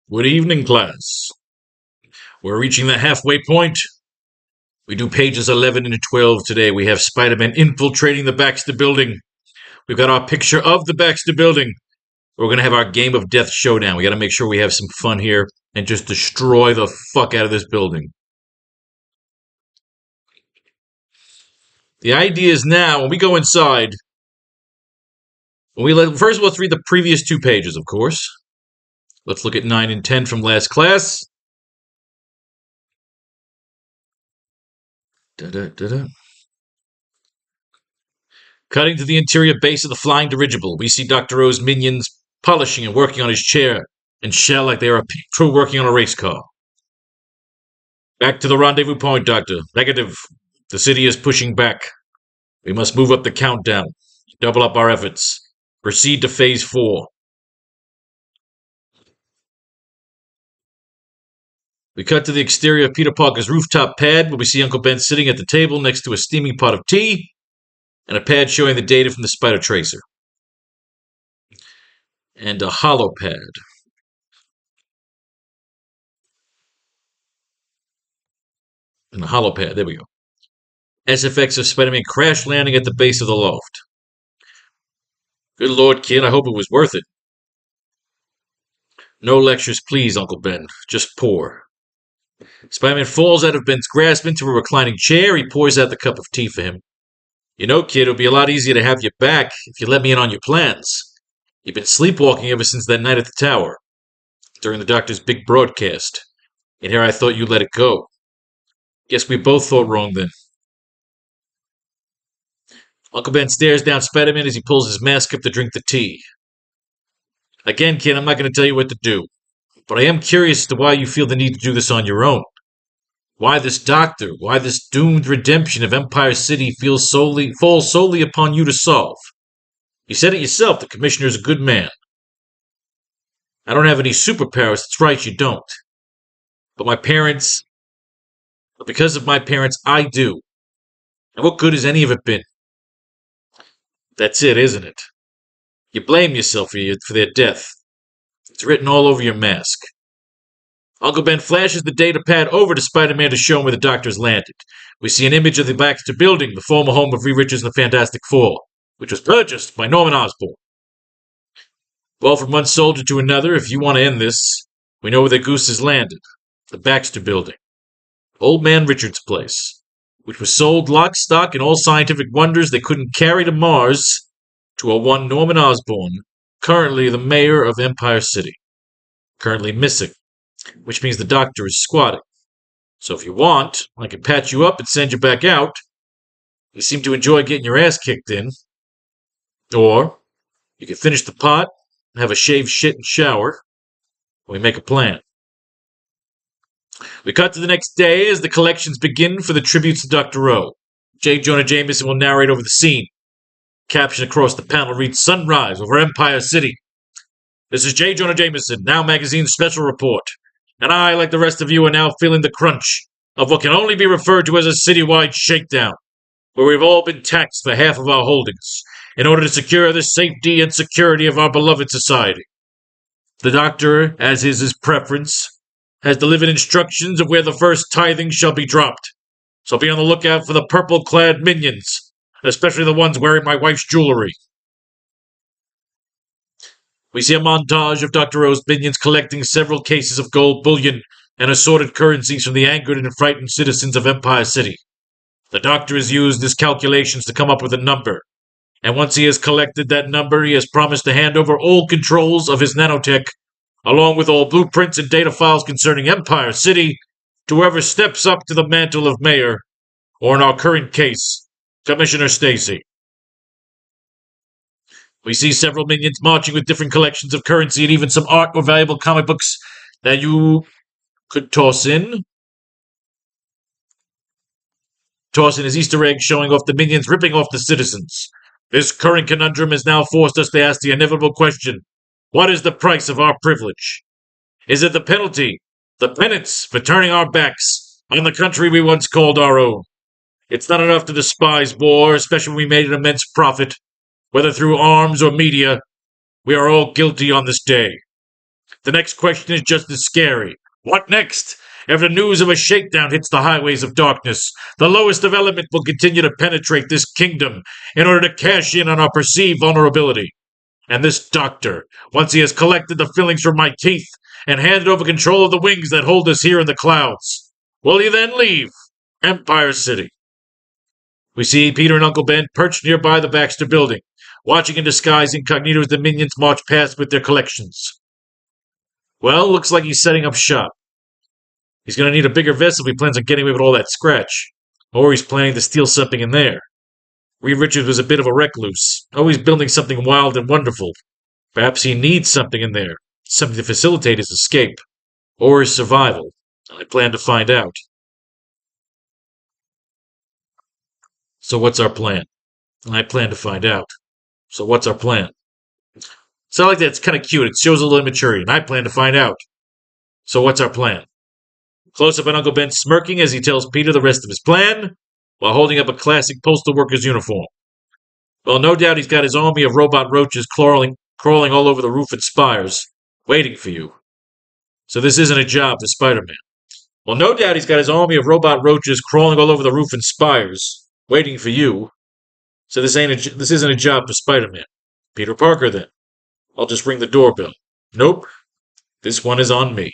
Good evening, class. We're reaching the halfway point. We do pages 11 and 12 today. We have Spiderman infiltrating the Baxter building. We've got our picture of the Baxter building. We're going to have our game of death showdown. We got to make sure we have some fun here and just destroy the fuck out of this building. The idea is now, when we go inside, first let's read the previous 2 pages, of course. Let's look at 9 and 10 from last class. Cutting to the interior base of the flying dirigible, we see Dr. O's minions polishing and working on his chair and shell like they are a crew working on a race car. Back to the rendezvous point, Doctor. Negative. The city is pushing back. We must move up the countdown. Double up our efforts. Proceed to Phase 4. We cut to the exterior of Peter Parker's rooftop pad, where we see Uncle Ben sitting at the table next to a steaming pot of tea and a pad showing the data from the Spider Tracer. And a hollow pad. And a hollow pad, there we go. SFX of Spider-Man crash landing at the base of the loft. Good Lord, kid, I hope it was worth it. No lectures, please, Uncle Ben. Just pour. Spider-Man falls out of Ben's grasp into a reclining chair. He pours out the cup of tea for him. You know, kid, it would be a lot easier to have you back if you let me in on your plans. You've been sleepwalking ever since that night at the tower, during the doctor's big broadcast. And here I thought you let it go. Guess we both thought wrong then. Uncle Ben stares down Spider-Man as he pulls his mask up to drink the tea. Again, kid, I'm not going to tell you what to do, but I am curious as to why you feel the need to do this on your own. Why this doctor? Why this doomed redemption of Empire City falls solely upon you to solve? You said it yourself, the commissioner's a good man. I don't have any superpowers, that's right, you don't. But because of my parents, I do. And what good has any of it been? That's it, isn't it? You blame yourself for their death. It's written all over your mask. Uncle Ben flashes the data pad over to Spider-Man to show him where the doctor's landed. We see an image of the Baxter building, the former home of Reed Richards and the Fantastic Four, which was purchased by Norman Osborn. Well, from one soldier to another, if you want to end this, we know where the goose has landed. The Baxter building. Old Man Richards' place, which was sold lock, stock, and all scientific wonders they couldn't carry to Mars, to a one Norman Osborn, currently the mayor of Empire City. Currently missing, which means the doctor is squatting. So if you want, I can patch you up and send you back out. You seem to enjoy getting your ass kicked in. Or you can finish the pot, have a shaved shit and shower, and we make a plan. We cut to the next day as the collections begin for the tributes to Dr. O. J. Jonah Jameson will narrate over the scene. Caption across the panel reads, Sunrise over Empire City. This is J. Jonah Jameson, Now Magazine's special report. And I, like the rest of you, are now feeling the crunch of what can only be referred to as a citywide shakedown, where we've all been taxed for half of our holdings, in order to secure the safety and security of our beloved society. The doctor, as is his preference, has delivered instructions of where the first tithing shall be dropped. So be on the lookout for the purple-clad minions, especially the ones wearing my wife's jewelry. We see a montage of Dr. O's minions collecting several cases of gold bullion and assorted currencies from the angered and frightened citizens of Empire City. The doctor has used his calculations to come up with a number, and once he has collected that number, he has promised to hand over all controls of his nanotech, along with all blueprints and data files concerning Empire City, to whoever steps up to the mantle of mayor, or in our current case, Commissioner Stacy. We see several minions marching with different collections of currency and even some art or valuable comic books that you could toss in. Toss in his Easter egg showing off the minions ripping off the citizens. This current conundrum has now forced us to ask the inevitable question. What is the price of our privilege? Is it the penalty, the penance for turning our backs on the country we once called our own? It's not enough to despise war, especially when we made an immense profit. Whether through arms or media, we are all guilty on this day. The next question is just as scary. What next? If the news of a shakedown hits the highways of darkness, the lowest development will continue to penetrate this kingdom in order to cash in on our perceived vulnerability. And this doctor, once he has collected the fillings from my teeth and handed over control of the wings that hold us here in the clouds, will he then leave Empire City? We see Peter and Uncle Ben perched nearby the Baxter building, watching in disguise incognito as the minions march past with their collections. Well, looks like he's setting up shop. He's going to need a bigger vessel if he plans on getting away with all that scratch. Or he's planning to steal something in there. Reed Richards was a bit of a recluse, always building something wild and wonderful. Perhaps he needs something in there, something to facilitate his escape, or his survival. I plan to find out. So what's our plan? I plan to find out. So what's our plan? So I like that. It's kind of cute. It shows a little immaturity, and I plan to find out. So what's our plan? Close up on Uncle Ben smirking as he tells Peter the rest of his plan, while holding up a classic postal worker's uniform. Well, no doubt he's got his army of robot roaches crawling all over the roof and spires, waiting for you. So this isn't a job for Spider-Man. Well, no doubt he's got his army of robot roaches crawling all over the roof and spires, waiting for you. So this isn't a job for Spider-Man. Peter Parker, then. I'll just ring the doorbell. Nope. This one is on me.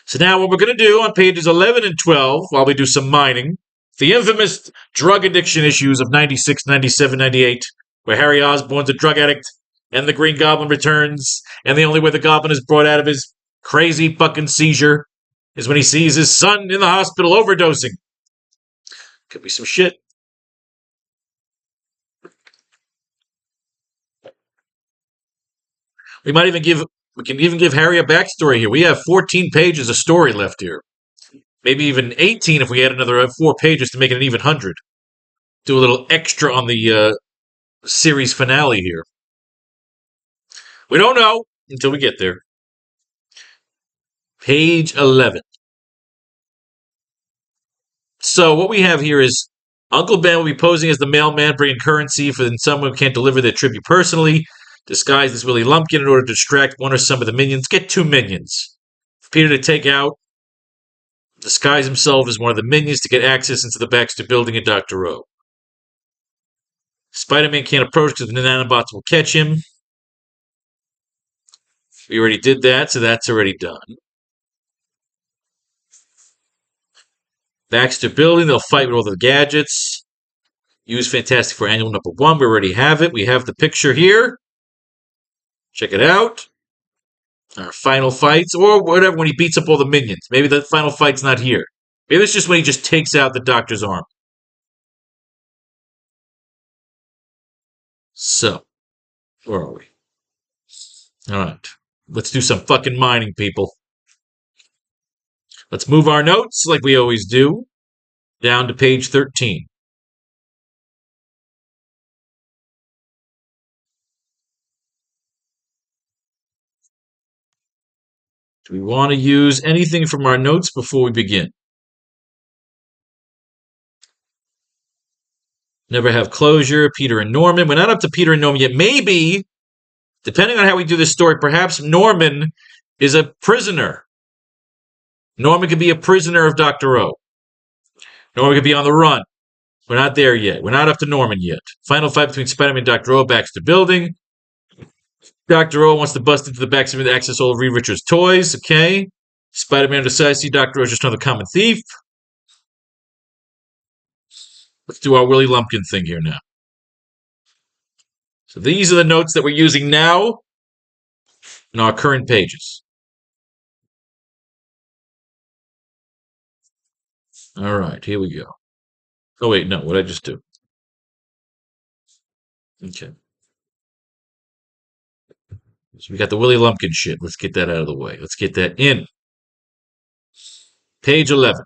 So now what we're going to do on pages 11 and 12, while we do some mining, the infamous drug addiction issues of 96, 97, 98, where Harry Osborn's a drug addict, and the Green Goblin returns, and the only way the Goblin is brought out of his crazy fucking seizure is when he sees his son in the hospital overdosing. Could be some shit. We can even give Harry a backstory here. We have 14 pages of story left here. Maybe even 18 if we add another 4 pages to make it an even 100. Do a little extra on the series finale here. We don't know until we get there. Page 11. So what we have here is Uncle Ben will be posing as the mailman, bringing currency for someone who can't deliver their tribute personally, disguised as Willie Lumpkin in order to distract one or some of the minions. Get 2 minions. For Peter to take out, disguise himself as one of the minions to get access into the Baxter building and Dr. O. Spider-Man can't approach because the nanobots will catch him. We already did that, so that's already done. Baxter building, they'll fight with all the gadgets. Use Fantastic Four Annual number 1. We already have it. We have the picture here. Check it out. Our final fights, or whatever, when he beats up all the minions. Maybe the final fight's not here. Maybe it's just when he just takes out the Doctor's arm. So, where are we? Alright. Let's do some fucking mining, people. Let's move our notes, like we always do, down to page 13. Do we want to use anything from our notes before we begin? Never have closure. Peter and Norman. We're not up to Peter and Norman yet. Maybe, depending on how we do this story, perhaps Norman is a prisoner. Norman could be a prisoner of Dr. O. Norman could be on the run. We're not there yet. We're not up to Norman yet. Final fight between Spider-Man and Dr. O. Baxter building. Dr. O wants to bust into the Baxter to access all of Reed Richards' toys. Okay. Spider-Man decides to see Dr. O is just another common thief. Let's do our Willie Lumpkin thing here now. So these are the notes that we're using now in our current pages. All right, here we go. Oh, wait, no, what did I just do? Okay. So we got the Willie Lumpkin shit. Let's get that out of the way. Let's get that in. Page 11.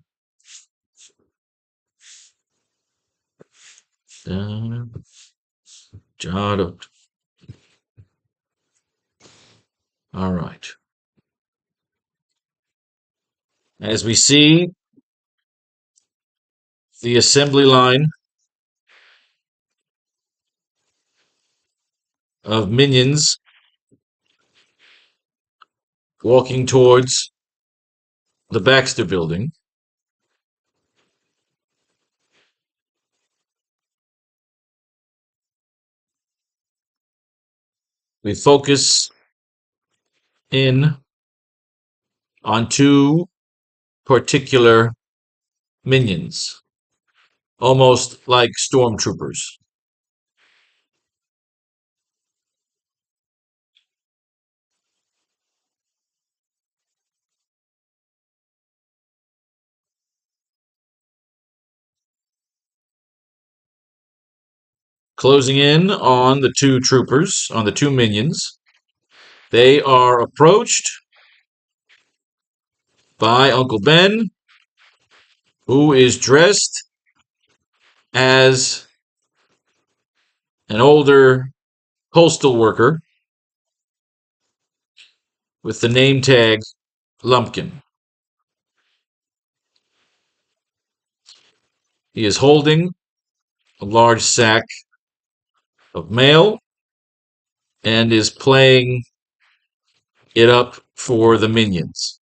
Jot out. All right. As we see, the assembly line of minions walking towards the Baxter building. We focus in on two particular minions, almost like stormtroopers. Closing in on the two troopers, on the two minions. They are approached by Uncle Ben, who is dressed as an older postal worker with the name tag Lumpkin. He is holding a large sack of mail and is playing it up for the minions.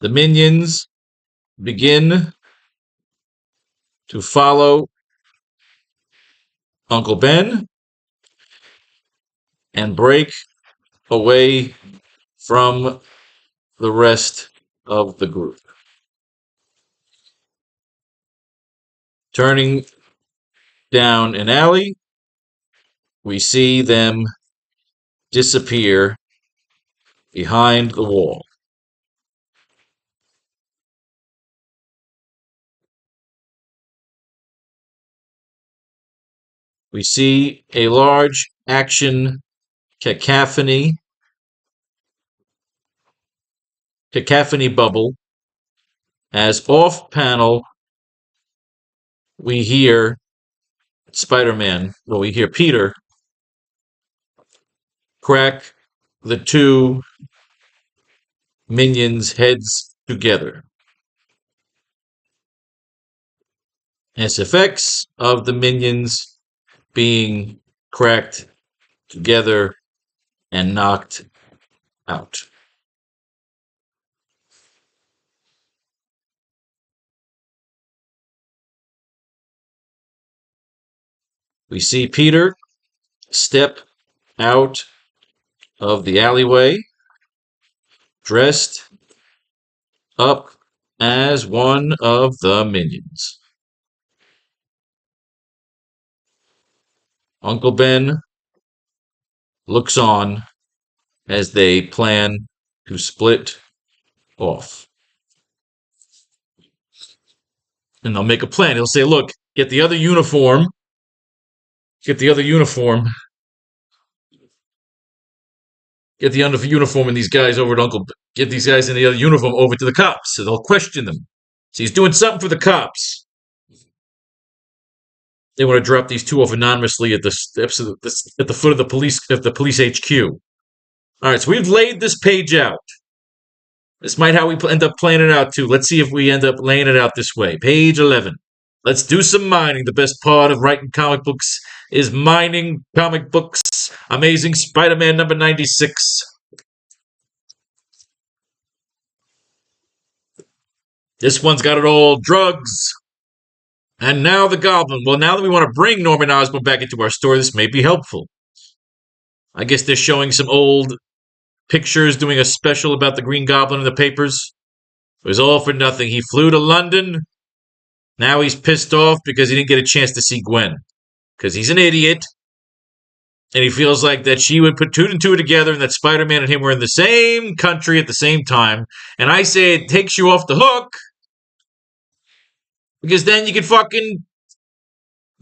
The minions begin to follow Uncle Ben and break away from the rest of the group. Turning down an alley, we see them disappear behind the wall. We see a large action cacophony bubble as off panel we hear Spiderman, well, we hear Peter crack the two minions' heads together. SFX of the minions being cracked together and knocked out. We see Peter step out of the alleyway, dressed up as one of the minions. Uncle Ben looks on as they plan to split off. And they'll make a plan. He'll say, look, get the other uniform. Get the other uniform and these guys over to get these guys in the other uniform over to the cops. So they'll question them. So he's doing something for the cops. They want to drop these two off anonymously at the steps of at the foot of the police HQ. All right, so we've laid this page out. This might how we end up playing it out too. Let's see if we end up laying it out this way. Page 11. Let's do some mining. The best part of writing comic books is mining comic books. Amazing Spider-Man number 96. This one's got it all. Drugs. And now the Goblin. Well, now that we want to bring Norman Osborn back into our story, this may be helpful. I guess they're showing some old pictures, doing a special about the Green Goblin in the papers. It was all for nothing. He flew to London. Now he's pissed off because he didn't get a chance to see Gwen. Because he's an idiot. And he feels like that she would put two and two together and that Spider-Man and him were in the same country at the same time. And I say it takes you off the hook. Because then you can fucking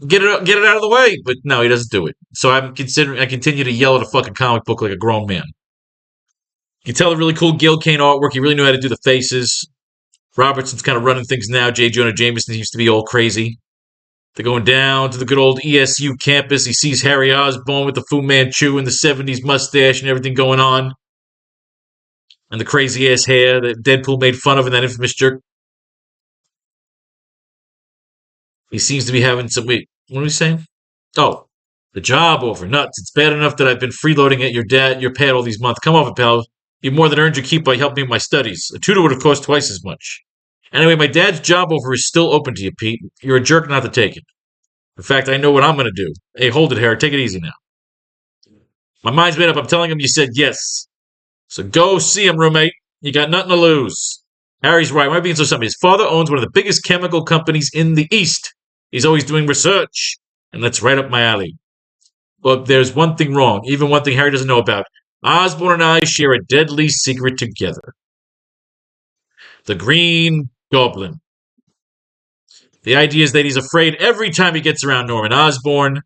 get it out of the way. But no, he doesn't do it. So I continue to yell at a fucking comic book like a grown man. You can tell the really cool Gil Kane artwork. He really knew how to do the faces. Robertson's kind of running things now. J. Jonah Jameson used to be all crazy. They're going down to the good old ESU campus. He sees Harry Osborn with the Fu Manchu and the 70s mustache and everything going on. And the crazy-ass hair that Deadpool made fun of in that infamous jerk. He seems to be having some... Wait, what are we saying? Oh. The job offer, nuts. It's bad enough that I've been freeloading at your pad all these months. Come off it, pal. You more than earned your keep by helping me with my studies. A tutor would have cost twice as much. Anyway, my dad's job offer is still open to you, Pete. You're a jerk not to take it. In fact, I know what I'm going to do. Hey, hold it, Harry. Take it easy now. My mind's made up. I'm telling him you said yes. So go see him, roommate. You got nothing to lose. Harry's right. Why am I being so something? His father owns one of the biggest chemical companies in the East. He's always doing research. And that's right up my alley. But there's one thing wrong. Even one thing Harry doesn't know about. Osborn and I share a deadly secret together. The Green Goblin. The idea is that he's afraid every time he gets around Norman Osborn.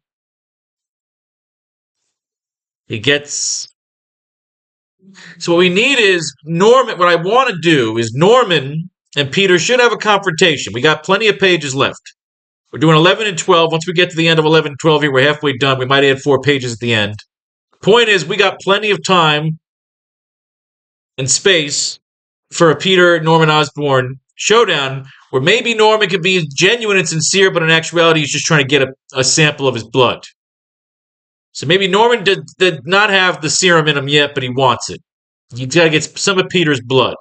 He gets... So what we need is Norman. What I want to do is Norman and Peter should have a confrontation. We got plenty of pages left. We're doing 11 and 12. Once we get to the end of 11 and 12 here, we're halfway done. We might add 4 pages at the end. Point is, we got plenty of time and space for a Peter Norman Osborn showdown where maybe Norman could be genuine and sincere, but in actuality, he's just trying to get a sample of his blood. So maybe Norman did not have the serum in him yet, but he wants it. You gotta get some of Peter's blood.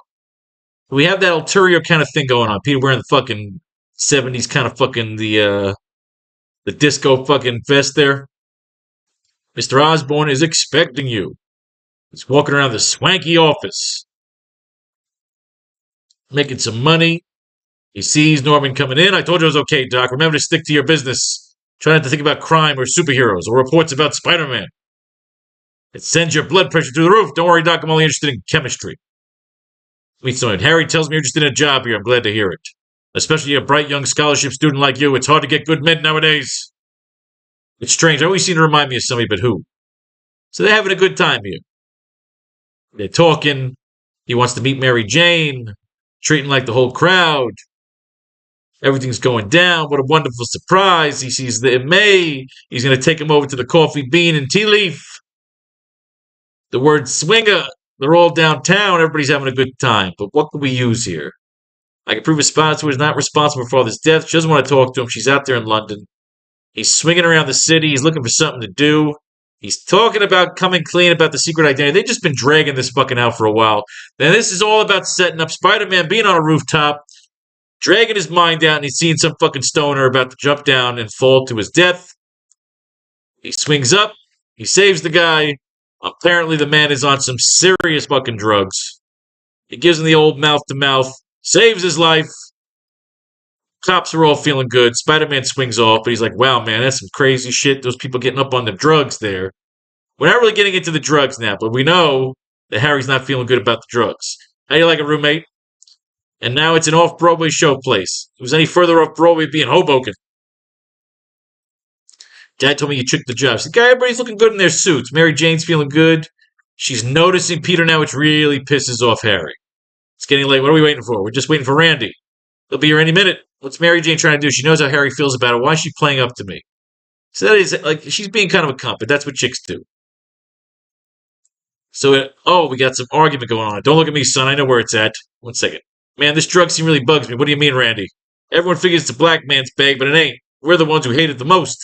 We have that ulterior kind of thing going on. Peter wearing the fucking 70s kind of fucking the disco fucking vest there. Mr. Osborn is expecting you. He's walking around the swanky office, making some money. He sees Norman coming in. I told you it was okay, Doc. Remember to stick to your business. Try not to think about crime or superheroes or reports about Spiderman. It sends your blood pressure through the roof. Don't worry, Doc. I'm only interested in chemistry. Harry tells me you're interested in a job here. I'm glad to hear it. Especially a bright young scholarship student like you. It's hard to get good men nowadays. It's strange. I always seem to remind me of somebody, but who? So they're having a good time here. They're talking. He wants to meet Mary Jane. Treating like the whole crowd. Everything's going down. What a wonderful surprise. He sees that in May. He's going to take him over to the Coffee Bean and Tea Leaf. The word swinger. They're all downtown. Everybody's having a good time. But what can we use here? I can prove his sponsor is not responsible for father's death. She doesn't want to talk to him. She's out there in London. He's swinging around the city. He's looking for something to do. He's talking about coming clean about the secret identity. They've just been dragging this fucking out for a while. Then this is all about setting up Spider-Man being on a rooftop, dragging his mind out, and he's seeing some fucking stoner about to jump down and fall to his death. He swings up. He saves the guy. Apparently the man is on some serious fucking drugs. He gives him the old mouth-to-mouth. Saves his life. Cops are all feeling good. Spider-Man swings off, but he's like, wow, man, that's some crazy shit. Those people getting up on the drugs there. We're not really getting into the drugs now, but we know that Harry's not feeling good about the drugs. How do you like it, roommate? And now it's an off-Broadway show place. If it was any further off-Broadway, it'd be in Hoboken. Dad told me you took the job. She said, everybody's looking good in their suits. Mary Jane's feeling good. She's noticing Peter now, which really pisses off Harry. It's getting late. What are we waiting for? We're just waiting for Randy. He'll be here any minute. What's Mary Jane trying to do? She knows how Harry feels about it. Why is she playing up to me? So that is, like, she's being kind of a cunt, but that's what chicks do. So, we got some argument going on. Don't look at me, son. I know where it's at. 1 second. Man, this drug scene really bugs me. What do you mean, Randy? Everyone figures it's a black man's bag, but it ain't. We're the ones who hate it the most.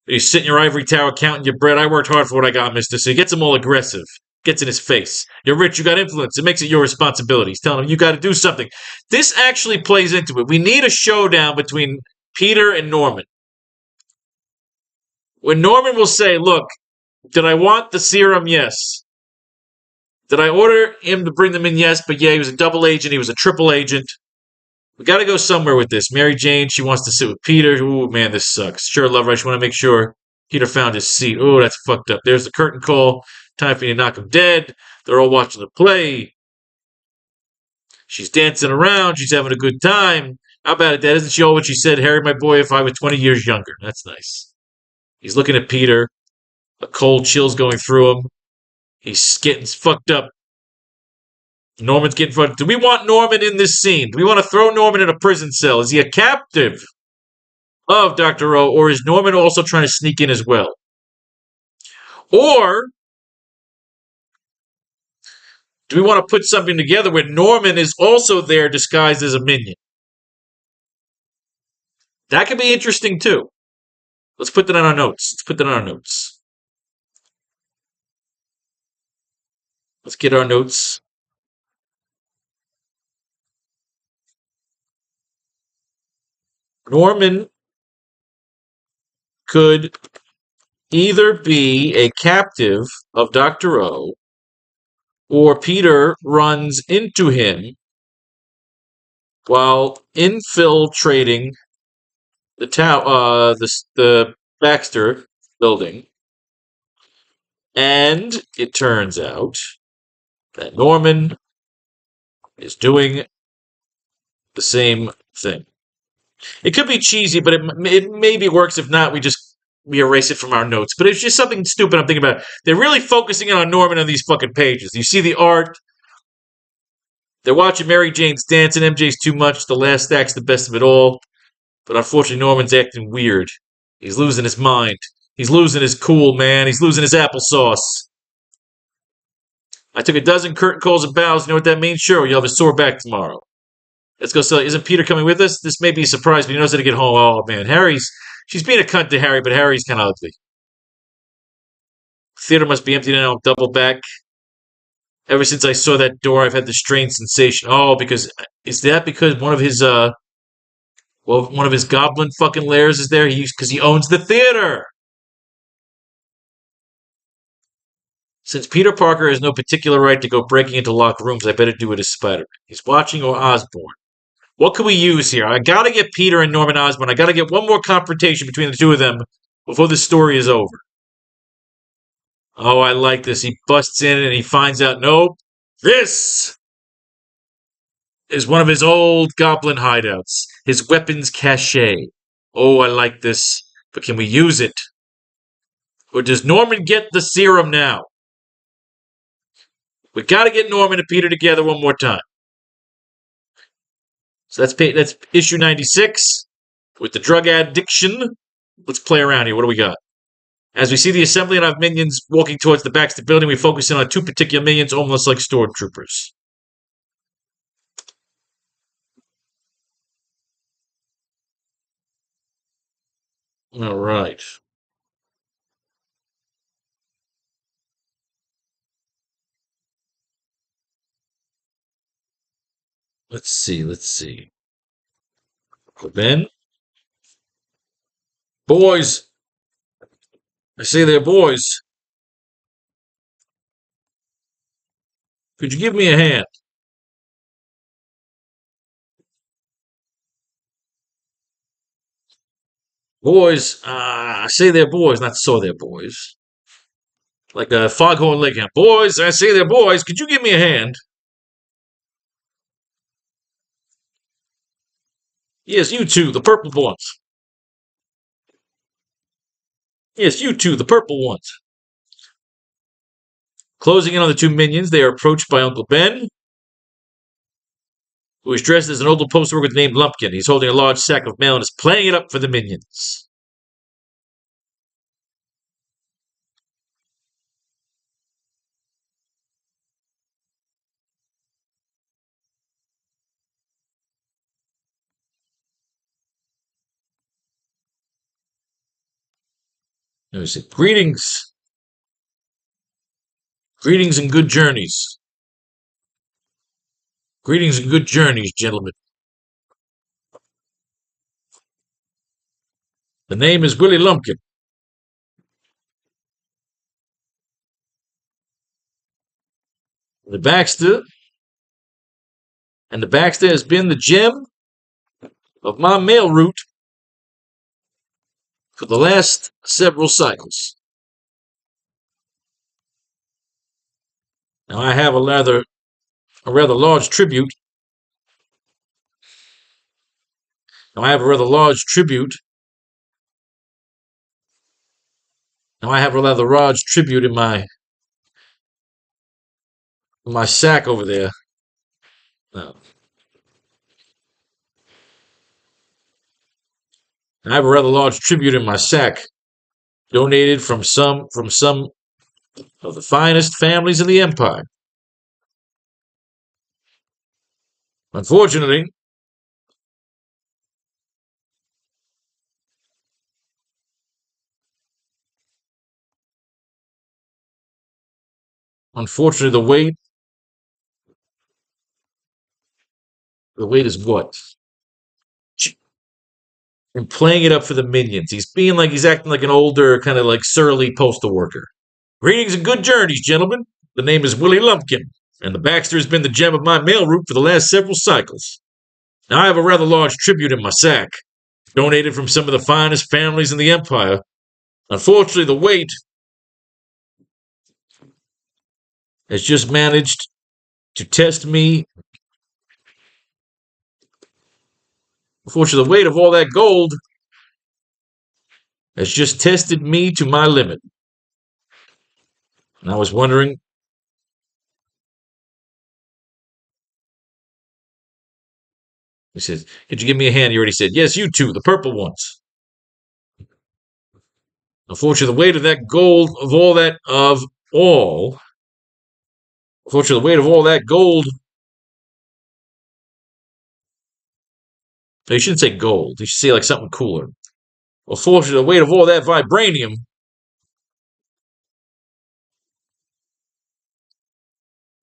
You sit in your ivory tower counting your bread. I worked hard for what I got, mister. So he gets them all aggressive. Gets in his face. You're rich, you got influence. It makes it your responsibility. He's telling him you got to do something. This actually plays into it. We need a showdown between Peter and Norman. When Norman will say, look, did I want the serum? Yes. Did I order him to bring them in? Yes, but yeah, he was a double agent. He was a triple agent. We got to go somewhere with this. Mary Jane, she wants to sit with Peter. Ooh, man, this sucks. Sure, lover, I just want to make sure Peter found his seat. Oh, that's fucked up. There's the curtain call. Time for you to knock him dead. They're all watching the play. She's dancing around. She's having a good time. How about it, Dad? Isn't she all what she said? Harry, my boy, if I was 20 years younger. That's nice. He's looking at Peter. A cold chill's going through him. He's getting fucked up. Norman's getting fucked. Do we want Norman in this scene? Do we want to throw Norman in a prison cell? Is he a captive of Dr. O, or is Norman also trying to sneak in as well? Or do we want to put something together where Norman is also there disguised as a minion? That could be interesting too. Let's put that on our notes. Let's put that on our notes. Let's get our notes. Norman could either be a captive of Dr. O, or Peter runs into him while infiltrating the Baxter building, and it turns out that Norman is doing the same thing. It could be cheesy, but it maybe works. If not, we erase it from our notes. But it's just something stupid I'm thinking about. They're really focusing in on Norman on these fucking pages. You see the art. They're watching Mary Jane's dancing. MJ's too much. The last act's the best of it all. But unfortunately, Norman's acting weird. He's losing his mind. He's losing his cool, man. He's losing his applesauce. I took a dozen curtain calls and bows. You know what that means? Sure, you'll have a sore back tomorrow. Let's go sell it. Isn't Peter coming with us? This may be a surprise, but he knows how to get home. Oh, man. She's being a cunt to Harry, but Harry's kind of ugly. Theater must be empty now. Double back. Ever since I saw that door, I've had this strange sensation. Oh, is that because one of his goblin fucking lairs is there? Because he owns the theater. Since Peter Parker has no particular right to go breaking into locked rooms, I better do it as Spiderman. He's watching or Osborn. What can we use here? I gotta get Peter and Norman Osborn. I gotta get one more confrontation between the two of them before the story is over. Oh, I like this. He busts in and he finds out, nope, this is one of his old goblin hideouts. His weapons cache. Oh, I like this. But can we use it? Or does Norman get the serum now? We gotta get Norman and Peter together one more time. So that's issue 96 with the drug addiction. Let's play around here. What do we got? As we see the assembly and our minions walking towards the Baxter building, we focus in on two particular minions, almost like stormtroopers. All right. Let's see. Ben? Boys! I say there, boys. Could you give me a hand? Boys, I say there, boys, not so there, boys. Like a foghorn leghorn. Boys, I say there, boys, could you give me a hand? Yes, you two, the purple ones. Yes, you two, the purple ones. Closing in on the two minions, they are approached by Uncle Ben, who is dressed as an old postal worker named Lumpkin. He's holding a large sack of mail and is playing it up for the minions. And we say, greetings. Greetings and good journeys. Greetings and good journeys, gentlemen. The name is Willie Lumpkin. The Baxter has been the gem of my mail route for the last several cycles. Now I have a rather large tribute. Now I have a rather large tribute in my sack over there. No. I have a rather large tribute in my sack, donated from some of the finest families in the empire. Unfortunately, Unfortunately, the wait is what? And playing it up for the minions. He's acting like an older, kind of like surly postal worker. Greetings and good journeys, gentlemen. The name is Willie Lumpkin, and the Baxter has been the gem of my mail route for the last several cycles. Now I have a rather large tribute in my sack, donated from some of the finest families in the Empire. Unfortunately, the wait has just managed to test me. Unfortunately, the weight of all that gold has just tested me to my limit. And I was wondering, he says, could you give me a hand? He already said, yes, you two, the purple ones. Unfortunately, the weight of that gold, unfortunately, the weight of all that gold, you shouldn't say gold. You should say like something cooler. Unfortunately, the weight of all that vibranium,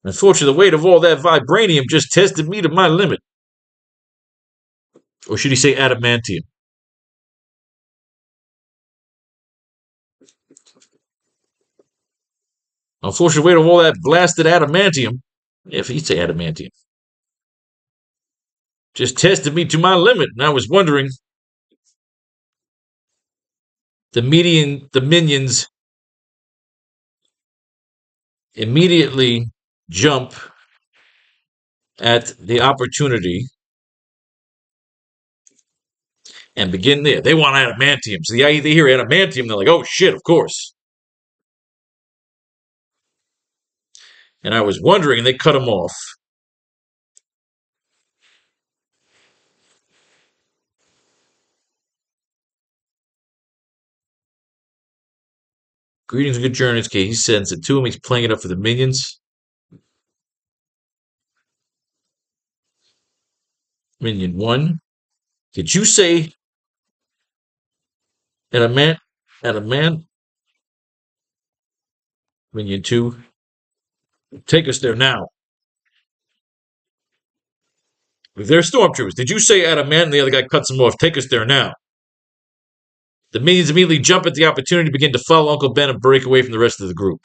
unfortunately, the weight of all that vibranium just tested me to my limit. Or should he say adamantium? Unfortunately, the weight of all that blasted adamantium, if he'd say adamantium, just tested me to my limit. And I was wondering, the minions immediately jump at the opportunity and begin there. They want adamantium. So they hear adamantium, they're like, oh shit, of course. And I was wondering, and they cut him off. Greetings and good journeys, okay, he sends it to him. He's playing it up for the minions. Minion 1. Did you say adamant? Minion 2. Take us there now. They're stormtroopers. Did you say adamant? And the other guy cuts him off. Take us there now. The minions immediately jump at the opportunity to begin to follow Uncle Ben and break away from the rest of the group.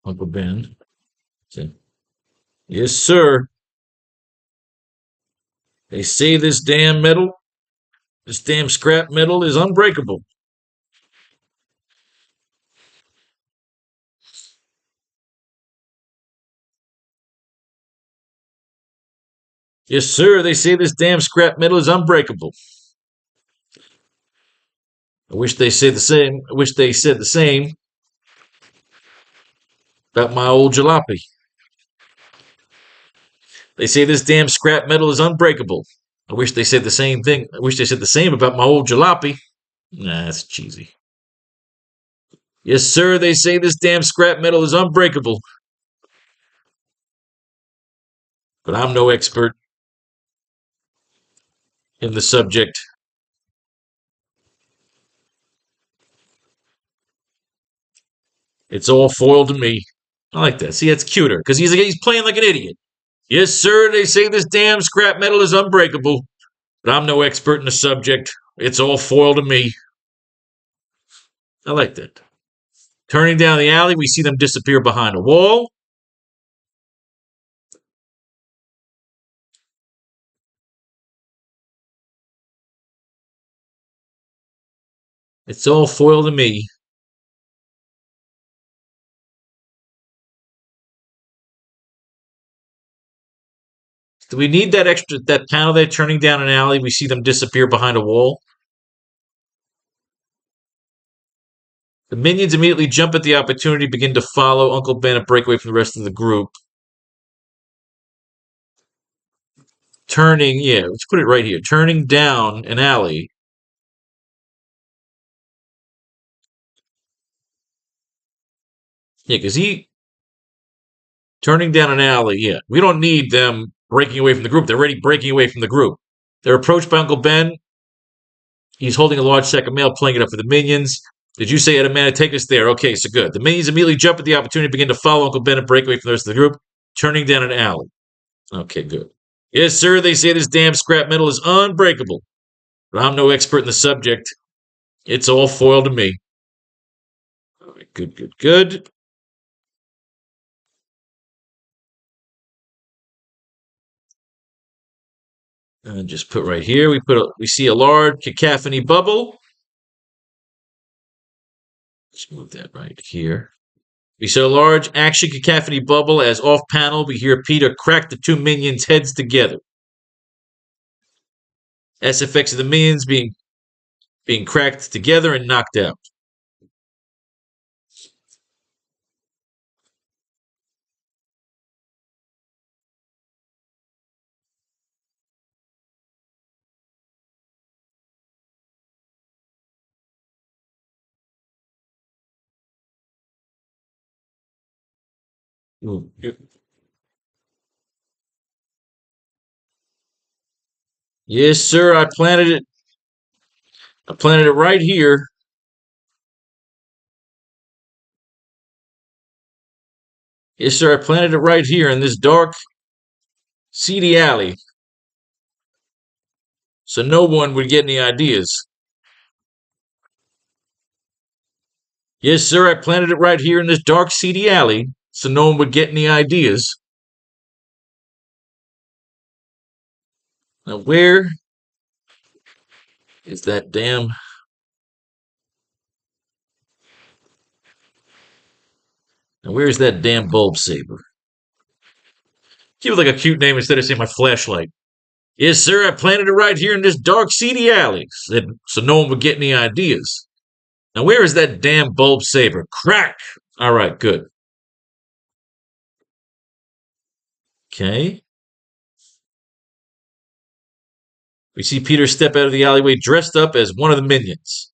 Uncle Ben said, yes, sir. They say this damn scrap metal is unbreakable. Yes, sir. They say this damn scrap metal is unbreakable. I wish they said the same. I wish they said the same about my old jalopy. They say this damn scrap metal is unbreakable. I wish they said the same thing. I wish they said the same about my old jalopy. Nah, that's cheesy. Yes, sir. They say this damn scrap metal is unbreakable. But I'm no expert in the subject. It's all foil to me. I like that. See, that's cuter because he's playing like an idiot. Yes, sir. They say this damn scrap metal is unbreakable. But I'm no expert in the subject. It's all foil to me. I like that. Turning down the alley, we see them disappear behind a wall. It's all foil to me. Do we need that panel there turning down an alley? We see them disappear behind a wall. The minions immediately jump at the opportunity, begin to follow Uncle Ben and break away from the rest of the group. Let's put it right here. Turning down an alley. Yeah, because Turning down an alley, yeah. We don't need them breaking away from the group. They're already breaking away from the group. They're approached by Uncle Ben. He's holding a large sack of mail, playing it up for the minions. Did you say, Edamana, take us there? Okay, so good. The minions immediately jump at the opportunity, begin to follow Uncle Ben and break away from the rest of the group, turning down an alley. Okay, good. Yes, sir, they say this damn scrap metal is unbreakable. But I'm no expert in the subject. It's all foil to me. All right, good, good, good. And just put right here, we see a large cacophony bubble. Let's move that right here. We see a large action cacophony bubble as off panel we hear Peter crack the two minions' heads together. SFX of the minions being cracked together and knocked out. Yes, sir, I planted it. I planted it right here. Yes, sir, I planted it right here in this dark, seedy alley. So no one would get any ideas. Yes, sir, I planted it right here in this dark, seedy alley. So no one would get any ideas. Now, where is that damn... Now, where's that damn bulb saber? Give it like a cute name instead of saying my flashlight. Yes, sir, I planted it right here in this dark, seedy alley, so no one would get any ideas. Now, where is that damn bulb saber? Crack! All right, good. Okay. We see Peter step out of the alleyway dressed up as one of the minions.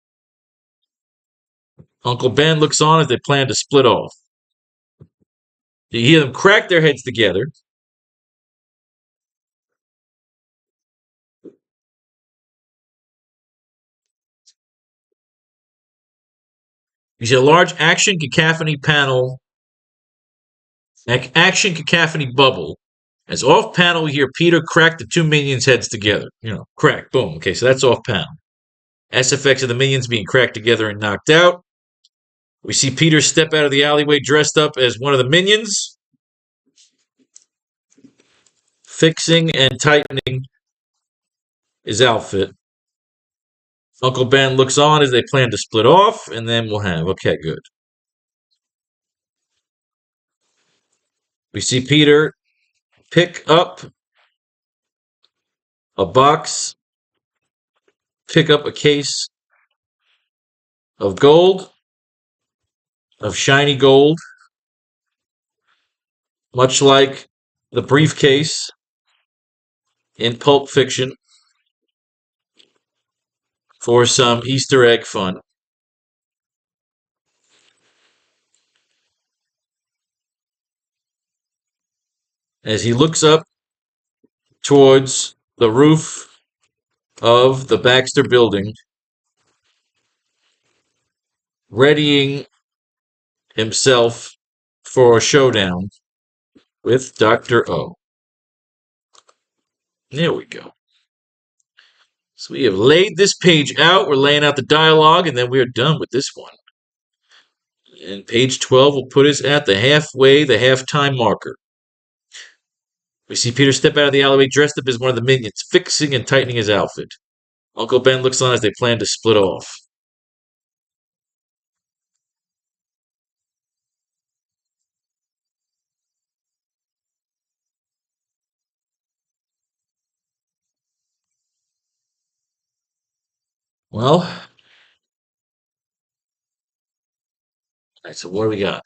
Uncle Ben looks on as they plan to split off. You hear them crack their heads together. You see a large action cacophony bubble. As off panel, we hear Peter crack the two minions' heads together. Crack, boom. Okay, so that's off panel. SFX of the minions being cracked together and knocked out. We see Peter step out of the alleyway dressed up as one of the minions, fixing and tightening his outfit. Uncle Ben looks on as they plan to split off, and then we'll have... Okay, good. We see Peter pick up a box, pick up a case of gold, of shiny gold, much like the briefcase in Pulp Fiction, for some Easter egg fun. As he looks up towards the roof of the Baxter building, readying himself for a showdown with Dr. O. There we go. So we have laid this page out. We're laying out the dialogue, and then we are done with this one. And page 12 will put us at the halftime marker. We see Peter step out of the alleyway dressed up as one of the minions, fixing and tightening his outfit. Uncle Ben looks on as they plan to split off. Well, all right, so what do we got?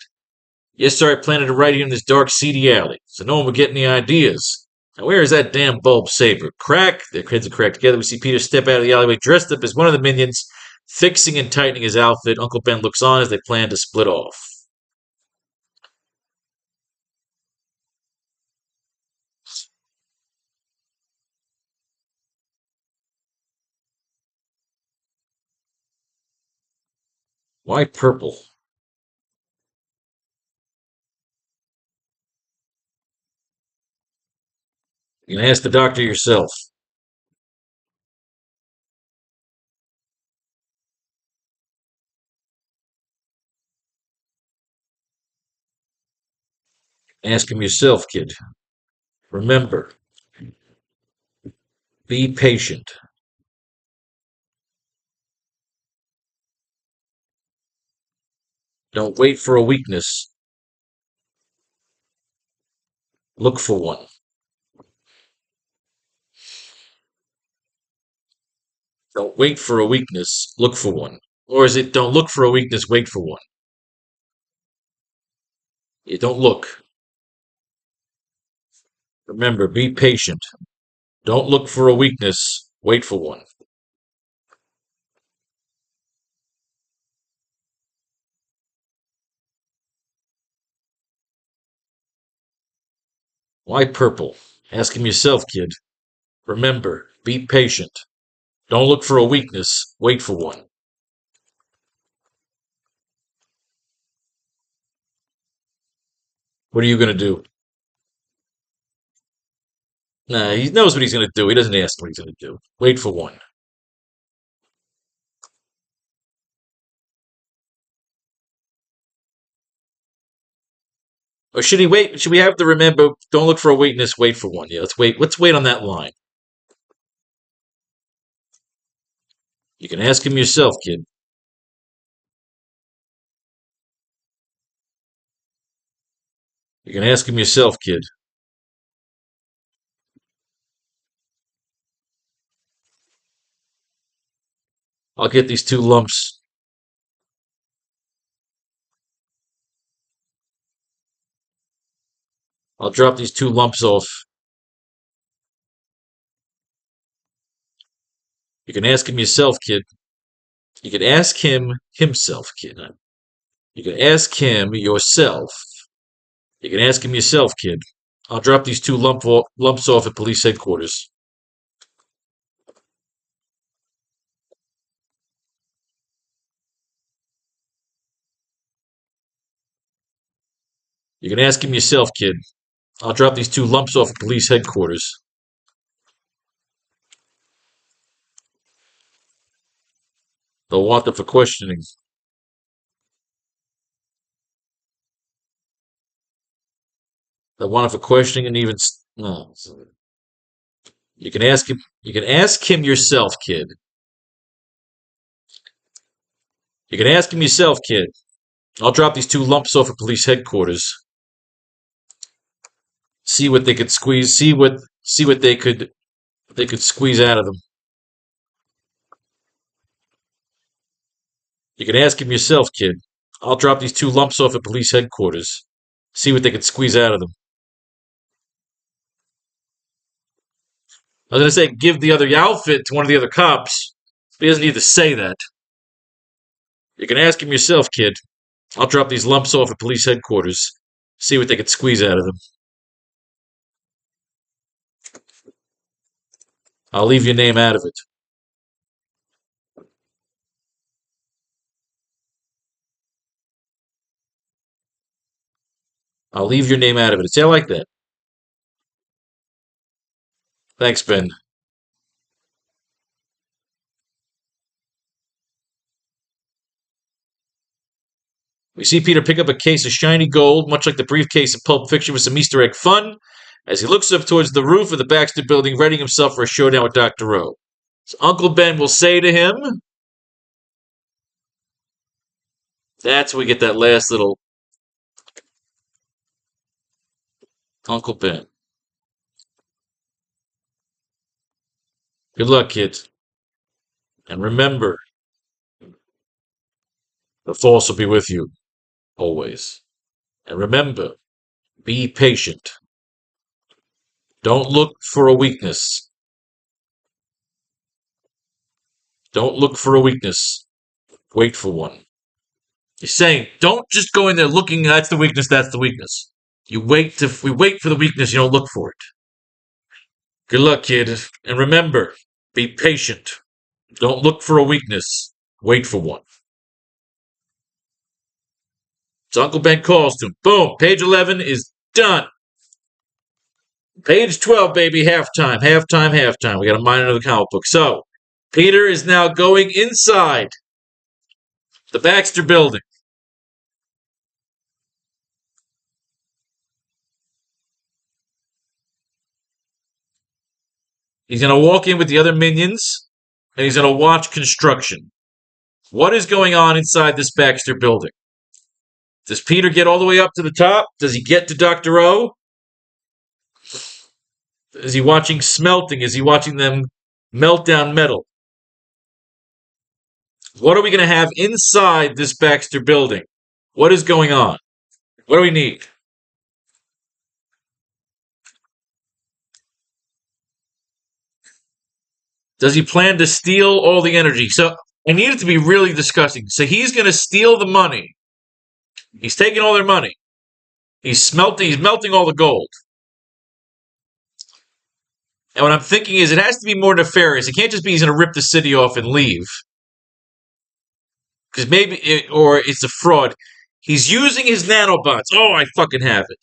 Yes, sir, I planted it right here in this dark, seedy alley, so no one would get any ideas. Now, where is that damn bulb saber? Crack! Their heads are cracked together. We see Peter step out of the alleyway dressed up as one of the minions, fixing and tightening his outfit. Uncle Ben looks on as they plan to split off. Why purple? You can ask the doctor yourself. Ask him yourself, kid. Remember, be patient. Don't wait for a weakness. Look for one. Don't wait for a weakness. Look for one. Or is it don't look for a weakness, wait for one? You don't look. Remember, be patient. Don't look for a weakness, wait for one. Why purple? Ask him yourself, kid. Remember, be patient. Don't look for a weakness, wait for one. What are you going to do? Nah, he knows what he's going to do. He doesn't ask what he's going to do. Wait for one. Or should he wait? Should we have to remember, don't look for a weakness, wait for one? Yeah, let's wait. Let's wait on that line. You can ask him yourself, kid. You can ask him yourself, kid. I'll get these two lumps. I'll drop these two lumps off. You can ask him yourself, kid. You can ask him himself, kid. You can ask him yourself. You can ask him yourself, kid. I'll drop these two lumps off at police headquarters. You can ask him yourself, kid. I'll drop these two lumps off at police headquarters. They'll want them for questioning. They'll want them for questioning and even. No. You can ask him. You can ask him yourself, kid. You can ask him yourself, kid. I'll drop these two lumps off at police headquarters. See what they could squeeze. See what they could squeeze out of them. You can ask him yourself, kid. I'll drop these two lumps off at police headquarters. See what they could squeeze out of them. I was going to say, give the other outfit to one of the other cops. But he doesn't need to say that. You can ask him yourself, kid. I'll drop these lumps off at police headquarters. See what they could squeeze out of them. I'll leave your name out of it. I'll leave your name out of it. Say I like that. Thanks, Ben. We see Peter pick up a case of shiny gold, much like the briefcase in Pulp Fiction with some Easter egg fun, as he looks up towards the roof of the Baxter building, readying himself for a showdown with Dr. Rowe. So Uncle Ben will say to him, that's when we get that last little Uncle Ben. Good luck, kids. And remember, the Force will be with you, always. And remember, be patient. Don't look for a weakness. Don't look for a weakness. Wait for one. He's saying, don't just go in there looking, that's the weakness, that's the weakness. We wait for the weakness, you don't look for it. Good luck, kid. And remember, be patient. Don't look for a weakness. Wait for one. So Uncle Ben calls to him. Boom. Page 11 is done. Page 12, baby. Halftime. We got to mine another comic book. So, Peter is now going inside the Baxter building. He's going to walk in with the other minions, and he's going to watch construction. What is going on inside this Baxter building? Does Peter get all the way up to the top? Does he get to Dr. O? Is he watching smelting? Is he watching them melt down metal? What are we going to have inside this Baxter building? What is going on? What do we need? Does he plan to steal all the energy? So I need it to be really disgusting. So he's going to steal the money. He's taking all their money. He's melting all the gold. And what I'm thinking is it has to be more nefarious. It can't just be he's going to rip the city off and leave. Because or it's a fraud. He's using his nanobots. Oh, I fucking have it.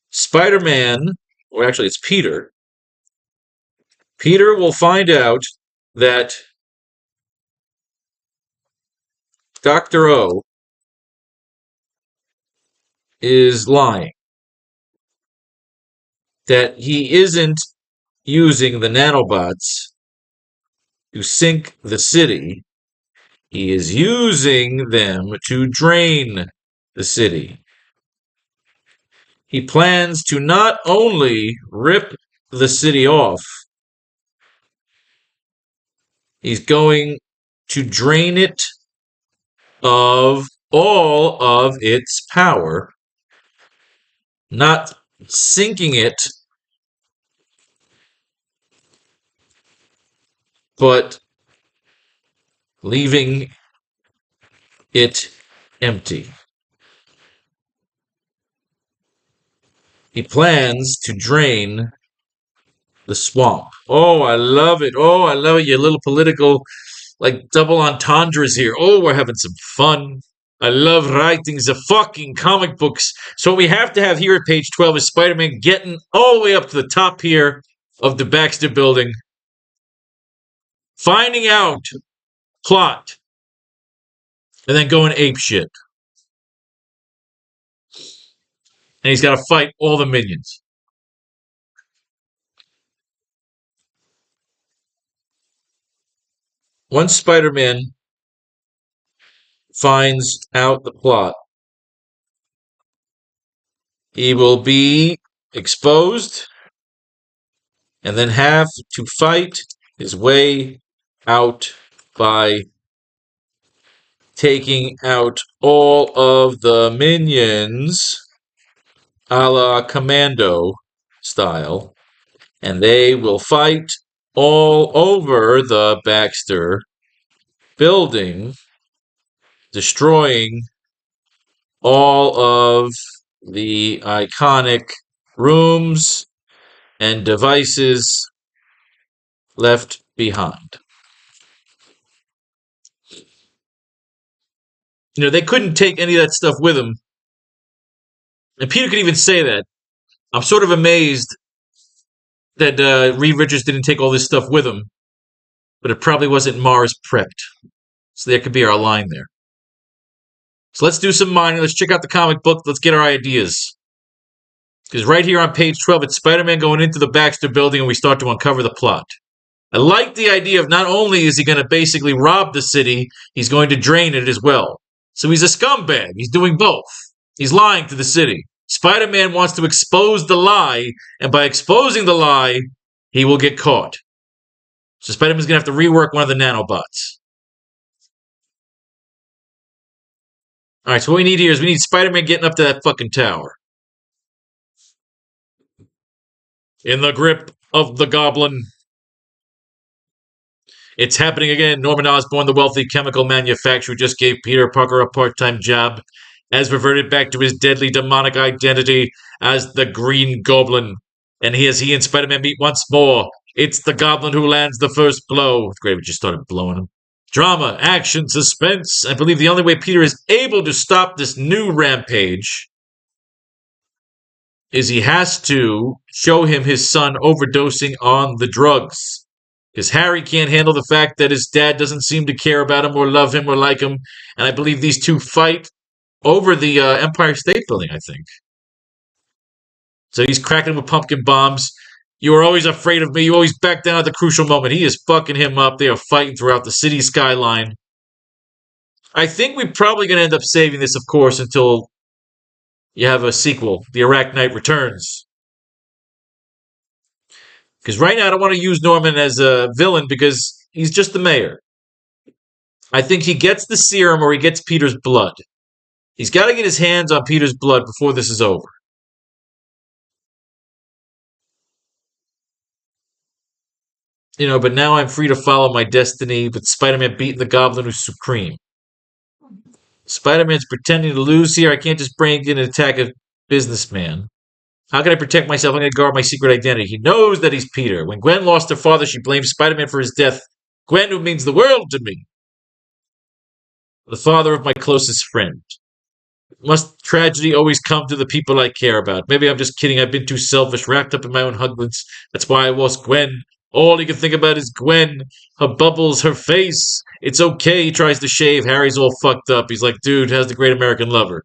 Spider-Man, or actually it's Peter. Peter will find out that Dr. O is lying. That he isn't using the nanobots to sink the city. He is using them to drain the city. He plans to not only rip the city off, he's going to drain it of all of its power, not sinking it, but leaving it empty. He plans to drain the swamp. Oh, I love it. Oh, I love it. Your little political, double entendres here. Oh, we're having some fun. I love writing the fucking comic books. So what we have to have here at page 12 is Spider-Man getting all the way up to the top here of the Baxter building, finding out plot, and then going apeshit. And he's got to fight all the minions. Once Spider-Man finds out the plot, he will be exposed and then have to fight his way out by taking out all of the minions a la Commando style, and they will fight all over the Baxter building, destroying all of the iconic rooms and devices left behind. They couldn't take any of that stuff with them. And Peter could even say that. I'm sort of amazed that Reed Richards didn't take all this stuff with him, but it probably wasn't Mars prepped. So there could be our line there. So let's do some mining. Let's check out the comic book. Let's get our ideas. Because right here on page 12, it's Spider-Man going into the Baxter building, and we start to uncover the plot. I like the idea of not only is he going to basically rob the city, he's going to drain it as well. So he's a scumbag. He's doing both. He's lying to the city. Spider-Man wants to expose the lie, and by exposing the lie, he will get caught. So Spider-Man's going to have to rework one of the nanobots. Alright, so what we need here is we need Spider-Man getting up to that fucking tower. In the grip of the goblin. It's happening again. Norman Osborn, the wealthy chemical manufacturer, just gave Peter Parker a part-time job, has reverted back to his deadly demonic identity as the Green Goblin. And he and Spider-Man meet once more. It's the Goblin who lands the first blow. It's great, we just started blowing him. Drama, action, suspense. I believe the only way Peter is able to stop this new rampage is he has to show him his son overdosing on the drugs. Because Harry can't handle the fact that his dad doesn't seem to care about him or love him or like him. And I believe these two fight over the Empire State Building, I think. So he's cracking him with pumpkin bombs. You were always afraid of me. You always back down at the crucial moment. He is fucking him up. They are fighting throughout the city skyline. I think we're probably going to end up saving this, of course, until you have a sequel. The AracKnight Returns. Because right now I don't want to use Norman as a villain because he's just the mayor. I think he gets the serum or he gets Peter's blood. He's got to get his hands on Peter's blood before this is over. But now I'm free to follow my destiny, with Spider-Man beating the Goblin who's supreme. Spider-Man's pretending to lose here. I can't just break in and attack a businessman. How can I protect myself? I'm going to guard my secret identity. He knows that he's Peter. When Gwen lost her father, she blames Spider-Man for his death. Gwen, who means the world to me. The father of my closest friend. Must tragedy always come to the people I care about? Maybe I'm just kidding. I've been too selfish, wrapped up in my own huglets. That's why I lost Gwen. All he can think about is Gwen, her bubbles, her face. It's okay, he tries to shave. Harry's all fucked up. He's like, dude, how's the great American lover?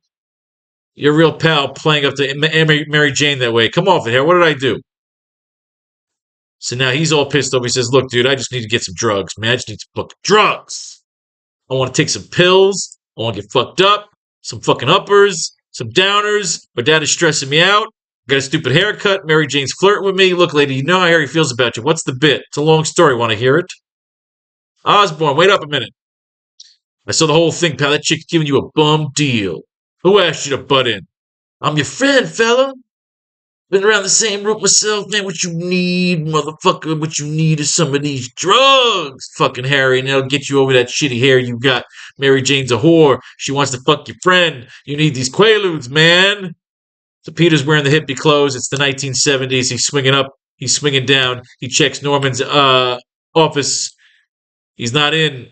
Your real pal playing up to Mary Jane that way. Come off it, Harry. What did I do? So now he's all pissed off. He says, look, dude, I just need to get some drugs, man. I just need some fucking drugs. I want to take some pills. I want to get fucked up. Some fucking uppers. Some downers. My dad is stressing me out. Got a stupid haircut. Mary Jane's flirting with me. Look, lady, you know how Harry feels about you. What's the bit? It's a long story. Want to hear it? Osborn, wait up a minute. I saw the whole thing, pal. That chick's giving you a bum deal. Who asked you to butt in? I'm your friend, fella. Been around the same route myself, man. What you need, motherfucker? What you need is some of these drugs, fucking Harry, and that'll get you over that shitty hair you got. Mary Jane's a whore. She wants to fuck your friend. You need these Quaaludes, man. So Peter's wearing the hippie clothes. It's the 1970s. He's swinging up. He's swinging down. He checks Norman's office. He's not in.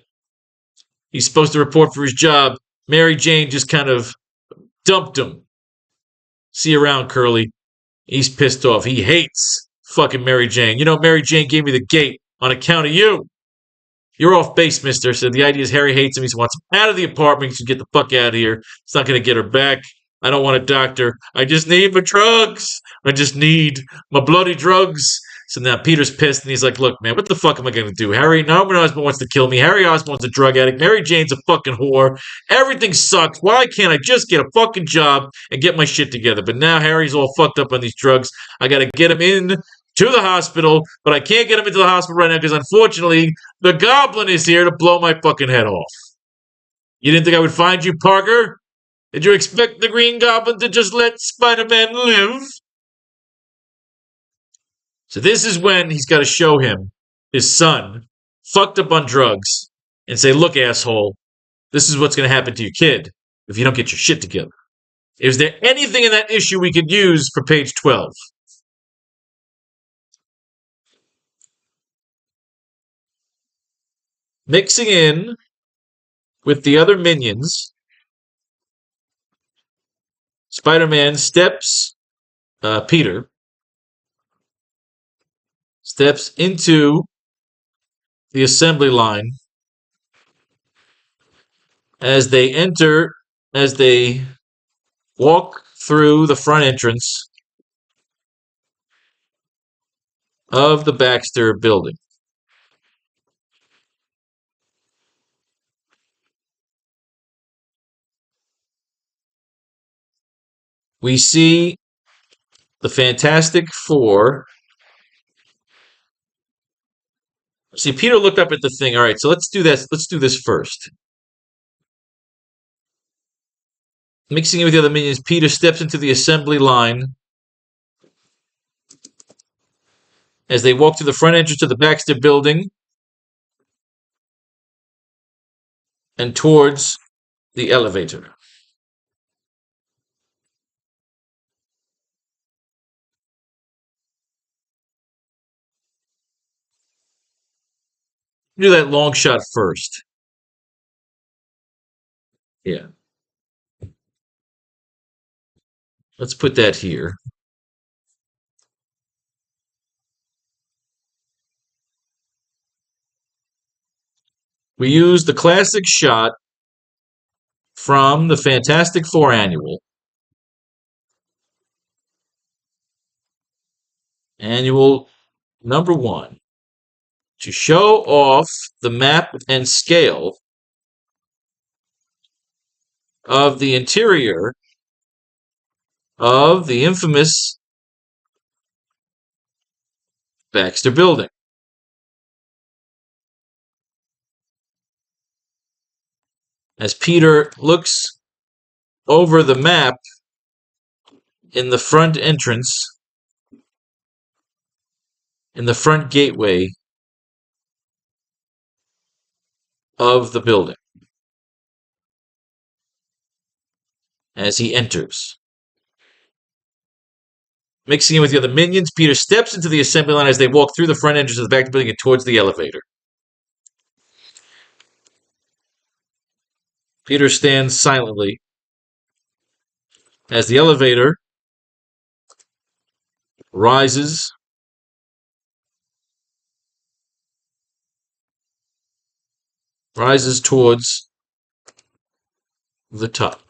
He's supposed to report for his job. Mary Jane just kind of dumped him. See you around, Curly. He's pissed off. He hates fucking Mary Jane. Mary Jane gave me the gate on account of you. You're off base, mister. So the idea is Harry hates him. He wants him out of the apartment. He should get the fuck out of here. It's not going to get her back. I don't want a doctor. I just need my drugs. I just need my bloody drugs. So now Peter's pissed and he's like, look, man, what the fuck am I going to do? Norman Osborn wants to kill me. Harry Osborn's a drug addict. Mary Jane's a fucking whore. Everything sucks. Why can't I just get a fucking job and get my shit together? But now Harry's all fucked up on these drugs. I got to get him in to the hospital, but I can't get him into the hospital right now because unfortunately the Goblin is here to blow my fucking head off. You didn't think I would find you, Parker? Did you expect the Green Goblin to just let Spider-Man live? So this is when he's got to show him his son fucked up on drugs and say, look, asshole, this is what's going to happen to your kid if you don't get your shit together. Is there anything in that issue we could use for page 12? Mixing in with the other minions, Spider-Man Peter steps into the assembly line as they walk through the front entrance of the Baxter building. We see the Fantastic Four. See, Peter looked up at the thing. All right, so let's do this. Let's do this first. Mixing in with the other minions, Peter steps into the assembly line as they walk through the front entrance of the Baxter building and towards the elevator. Do that long shot first. Yeah. Let's put that here. We use the classic shot from the Fantastic Four annual. Annual number 1. To show off the map and scale of the interior of the infamous Baxter Building. As Peter looks over the map in the front entrance, in the front gateway of the building, as he enters. Mixing in with the other minions, Peter steps into the assembly line as they walk through the front entrance of the Baxter Building and towards the elevator. Peter stands silently as the elevator rises towards the top.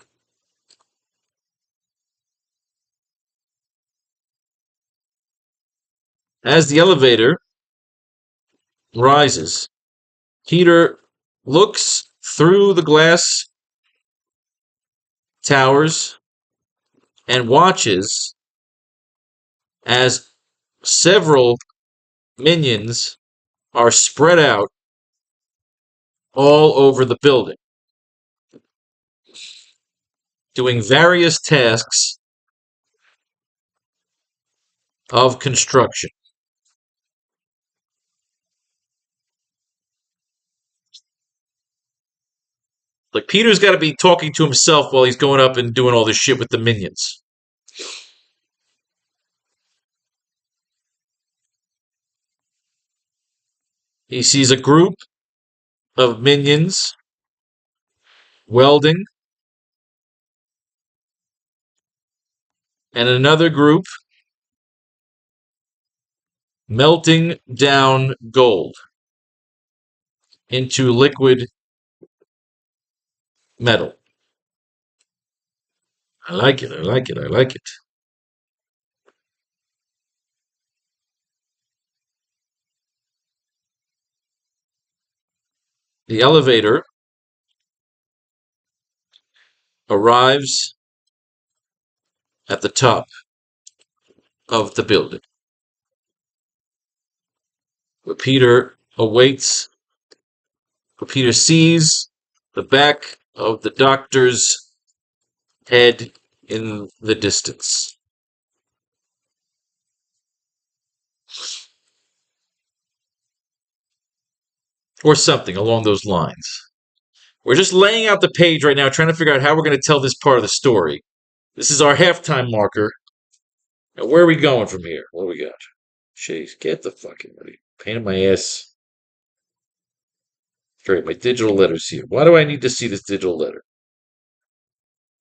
As the elevator rises, Peter looks through the glass towers and watches as several minions are spread out all over the building, doing various tasks of construction. Like, Peter's got to be talking to himself while he's going up and doing all this shit with the minions. He sees a group of minions welding, and another group melting down gold into liquid metal. I like it, I like it, I like it. The elevator arrives at the top of the building, where Peter awaits, where Peter sees the back of the doctor's head in the distance. Or something along those lines. We're just laying out the page right now, trying to figure out how we're going to tell this part of the story. This is our halftime marker. Now, where are we going from here? What do we got? Jeez, get the fucking ready. Pain in my ass. Great, my digital letter's here. Why do I need to see this digital letter?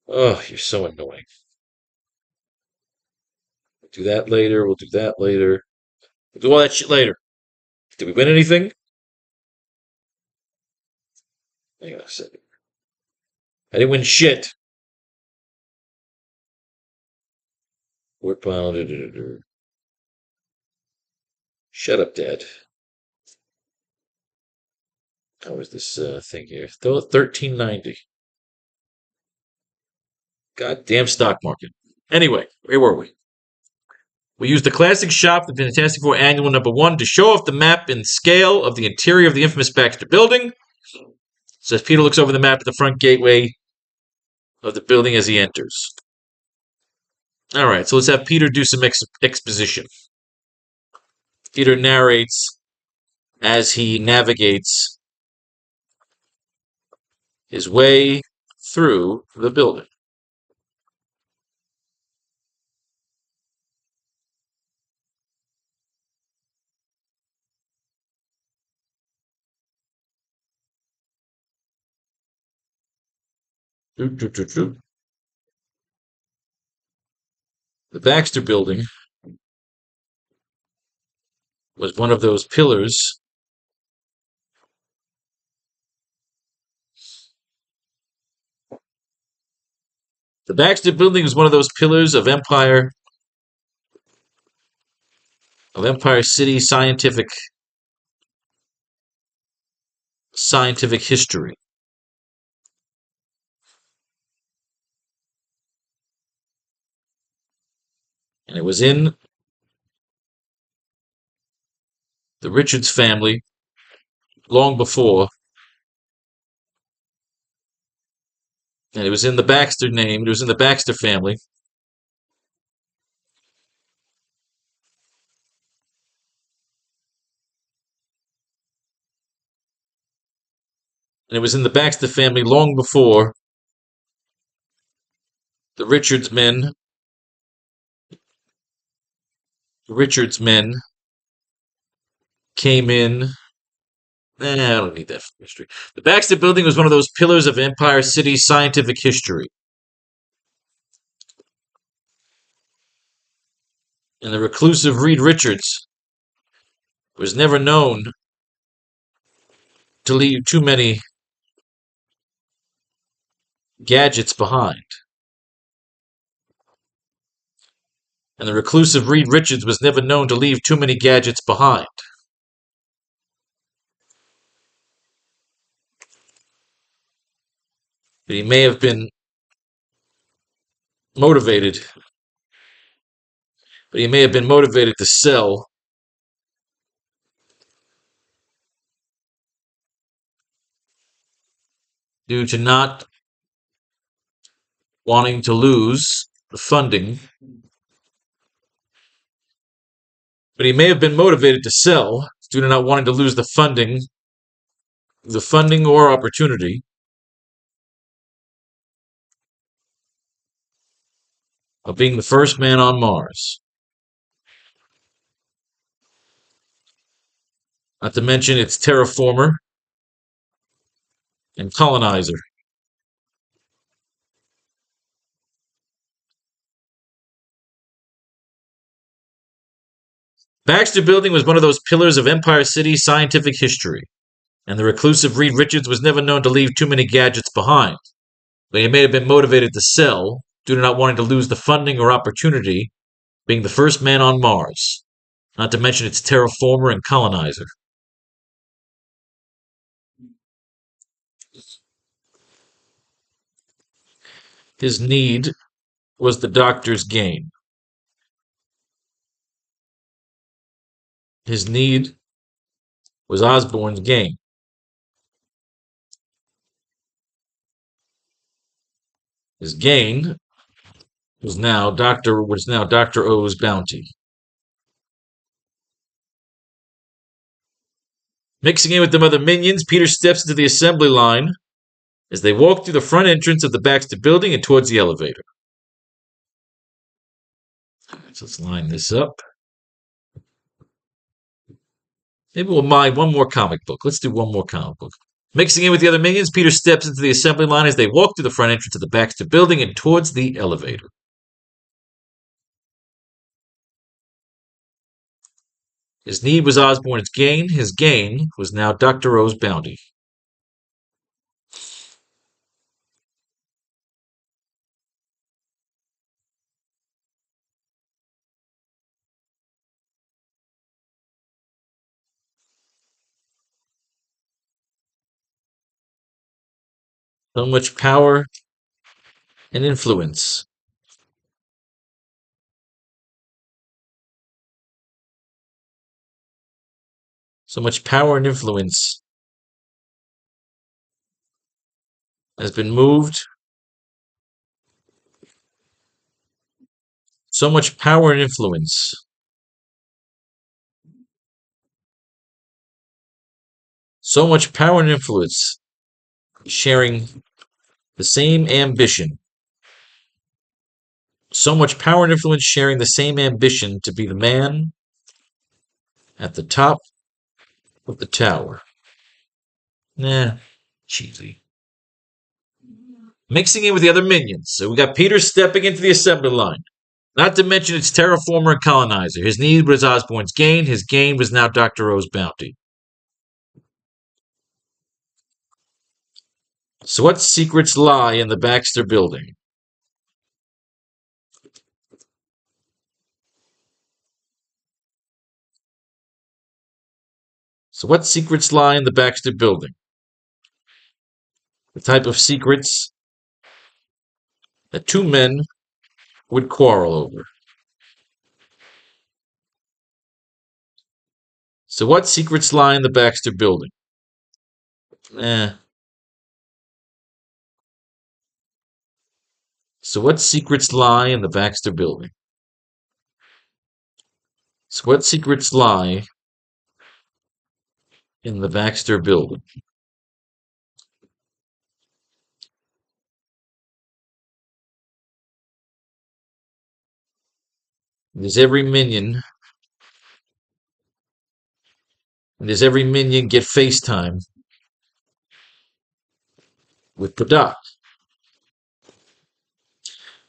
Oh, you're so annoying. We'll do that later. We'll do that later. We'll do all that shit later. Did we win anything? Hang on a second. I didn't win shit. Work pile. Shut up, Dad. How is this thing here? Still at 1390. Goddamn stock market. Anyway, where were we? We used the classic shop, the Fantastic Four Annual number 1, to show off the map and scale of the interior of the infamous Baxter Building. So as Peter looks over the map at the front gateway of the building as he enters. All right, so let's have Peter do some exposition. Peter narrates as he navigates his way through the building. The Baxter Building was one of those pillars. The Baxter Building was one of those pillars of Empire City scientific history. And it was in the Richards family long before. And it was in the Baxter name. It was in the Baxter family. And it was in the Baxter family long before the Richards men came in. I don't need that history. The Baxter Building was one of those pillars of Empire City scientific history. And the reclusive Reed Richards was never known to leave too many gadgets behind. And the reclusive Reed Richards was never known to leave too many gadgets behind. But he may have been motivated. To sell due to not wanting to lose the funding. But he may have been motivated to sell due to not wanting to lose the funding or opportunity of being the first man on Mars. Not to mention its terraformer and colonizer. Baxter Building was one of those pillars of Empire City scientific history, and the reclusive Reed Richards was never known to leave too many gadgets behind. But he may have been motivated to sell due to not wanting to lose the funding or opportunity being the first man on Mars, not to mention its terraformer and colonizer. His need was the doctor's gain. His need was Osborn's gain. His gain was now Dr. O's bounty. Mixing in with the other minions, Peter steps into the assembly line as they walk through the front entrance of the Baxter Building and towards the elevator. So let's line this up. Maybe we'll mine one more comic book. Let's do one more comic book. Mixing in with the other minions, Peter steps into the assembly line as they walk through the front entrance of the Baxter Building and towards the elevator. His need was Osborn's gain. His gain was now Dr. O's bounty. So much power and influence. So much power and influence has been moved. So much power and influence. So much power and influence sharing the same ambition. So much power and influence sharing the same ambition to be the man at the top of the tower. Nah, cheesy. mixing in with the other minions. So we got Peter stepping into the assembly line. Not to mention its terraformer and colonizer. His need was Osborn's gain. His gain was now Dr. O's bounty. So what secrets lie in the Baxter building? So what secrets lie in the Baxter building? The type of secrets that two men would quarrel over. So what secrets lie in the Baxter building? Eh. So what secrets lie in the Baxter building? So what secrets lie in the Baxter building? Does every minion get FaceTime with the doc?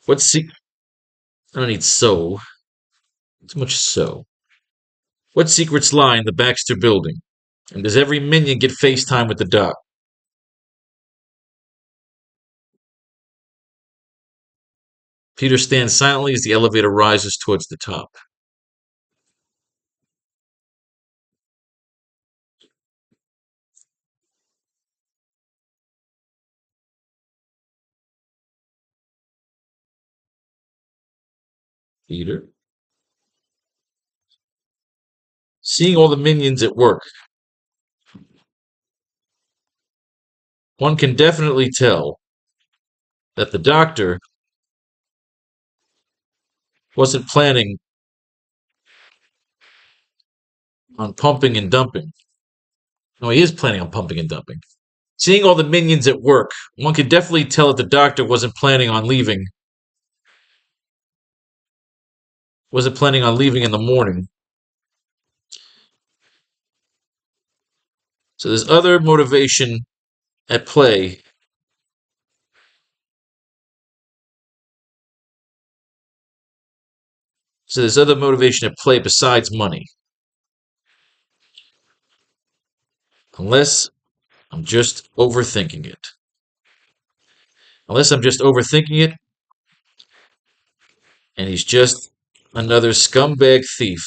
What secret? I don't need so. Too much so. What secrets lie in the Baxter building? And does every minion get FaceTime with the doc? Peter stands silently as the elevator rises towards the top. Peter. Seeing all the minions at work, one can definitely tell that the doctor wasn't planning on pumping and dumping. No, he is planning on pumping and dumping. Seeing all the minions at work, one could definitely tell that the doctor wasn't planning on leaving in the morning. So there's other motivation at play. So there's other motivation at play besides money. Unless I'm just overthinking it. Unless I'm just overthinking it, and he's just another scumbag thief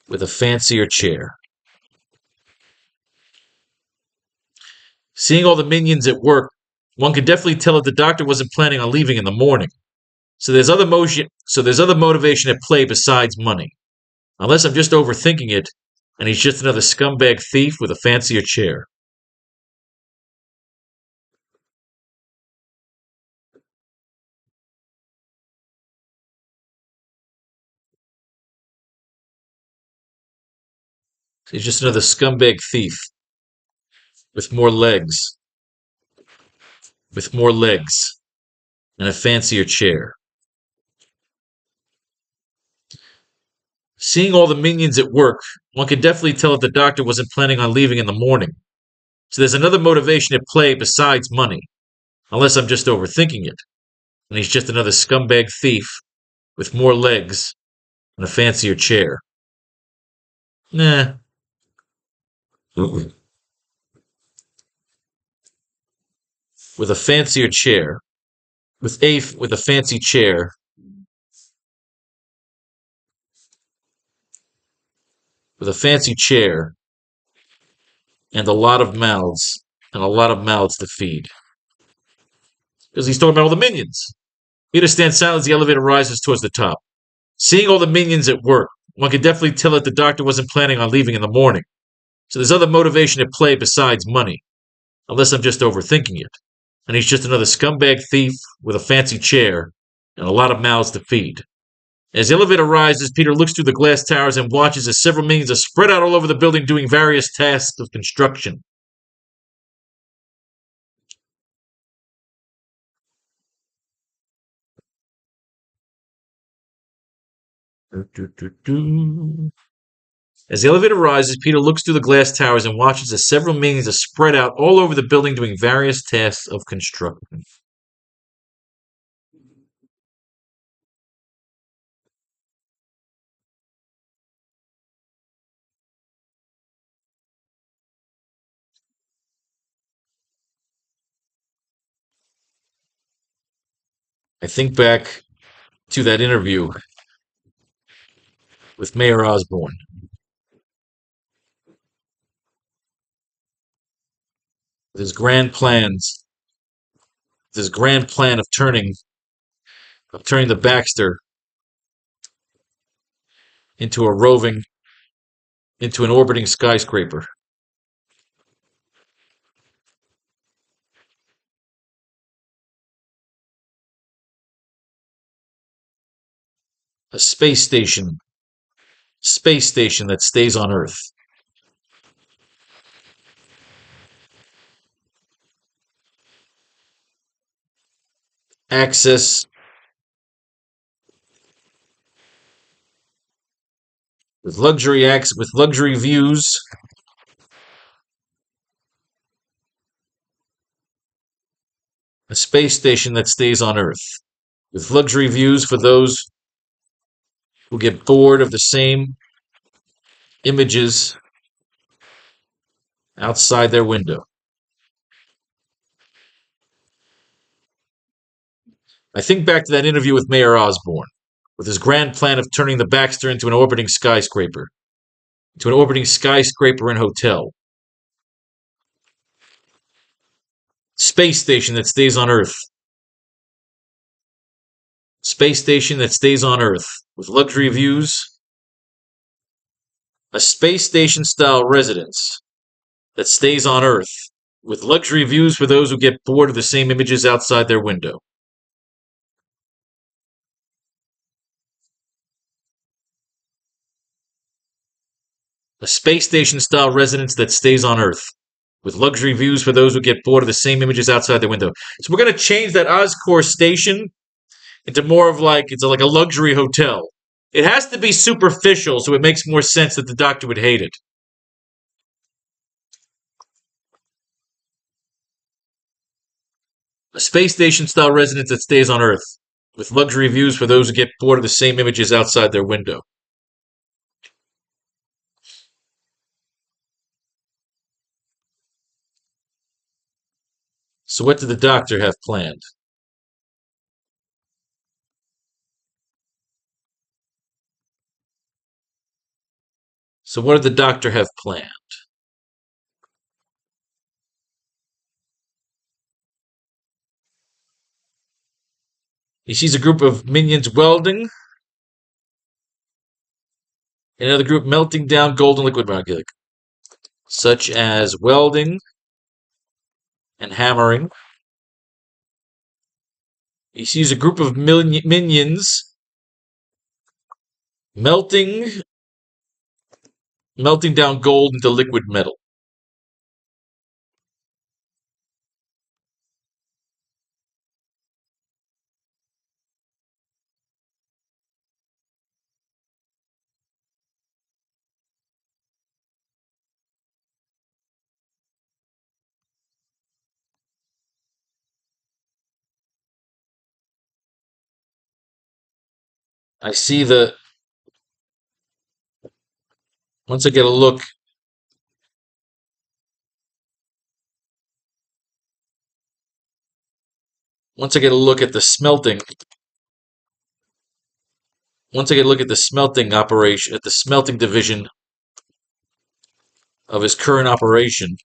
with a fancier chair. Seeing all the minions at work, one could definitely tell that the doctor wasn't planning on leaving in the morning. So there's other motivation at play besides money. Unless I'm just overthinking it, and he's just another scumbag thief with a fancier chair. He's just another scumbag thief with more legs, and a fancier chair. Seeing all the minions at work, one could definitely tell that the doctor wasn't planning on leaving in the morning. So there's another motivation at play besides money. Unless I'm just overthinking it, and he's just another scumbag thief with more legs and a fancier chair. Nah. With a fancier chair. With a fancy chair. With a fancy chair and a lot of mouths to feed. Because he's talking about all the minions. Peter stands silent as the elevator rises towards the top. Seeing all the minions at work, one could definitely tell that the doctor wasn't planning on leaving in the morning. So there's other motivation at play besides money. Unless I'm just overthinking it. And he's just another scumbag thief with a fancy chair and a lot of mouths to feed. As the elevator rises, Peter looks through the glass towers and watches as several minions are spread out all over the building doing various tasks of construction. As the elevator rises, Peter looks through the glass towers and watches as several minions are spread out all over the building doing various tasks of construction. I think back to that interview with Mayor Osborne. With his grand plans, with his grand plan of turning the Baxter into into an orbiting skyscraper. A space station that stays on Earth. Access with luxury views. A space station that stays on Earth with luxury views for those who get bored of the same images outside their window. I think back to that interview with Mayor Osborne, with his grand plan of turning the Baxter into an orbiting skyscraper, and hotel. Space station that stays on Earth. Space station that stays on Earth with luxury views. A space station style residence that stays on Earth with luxury views for those who get bored of the same images outside their window. A space station style residence that stays on Earth with luxury views for those who get bored of the same images outside their window. So we're going to change that Oscorp station into more of like a luxury hotel. It has to be superficial so it makes more sense that the Doctor would hate it. A space station style residence that stays on Earth with luxury views for those who get bored of the same images outside their window. So what did the Doctor have planned? So what did the Doctor have planned? He sees a group of minions welding, and another group melting down golden liquid magic, such as welding and hammering. He sees a group of minions melting down gold into liquid metal. I see the once I get a look at the smelting operation, at the smelting division of his current operation,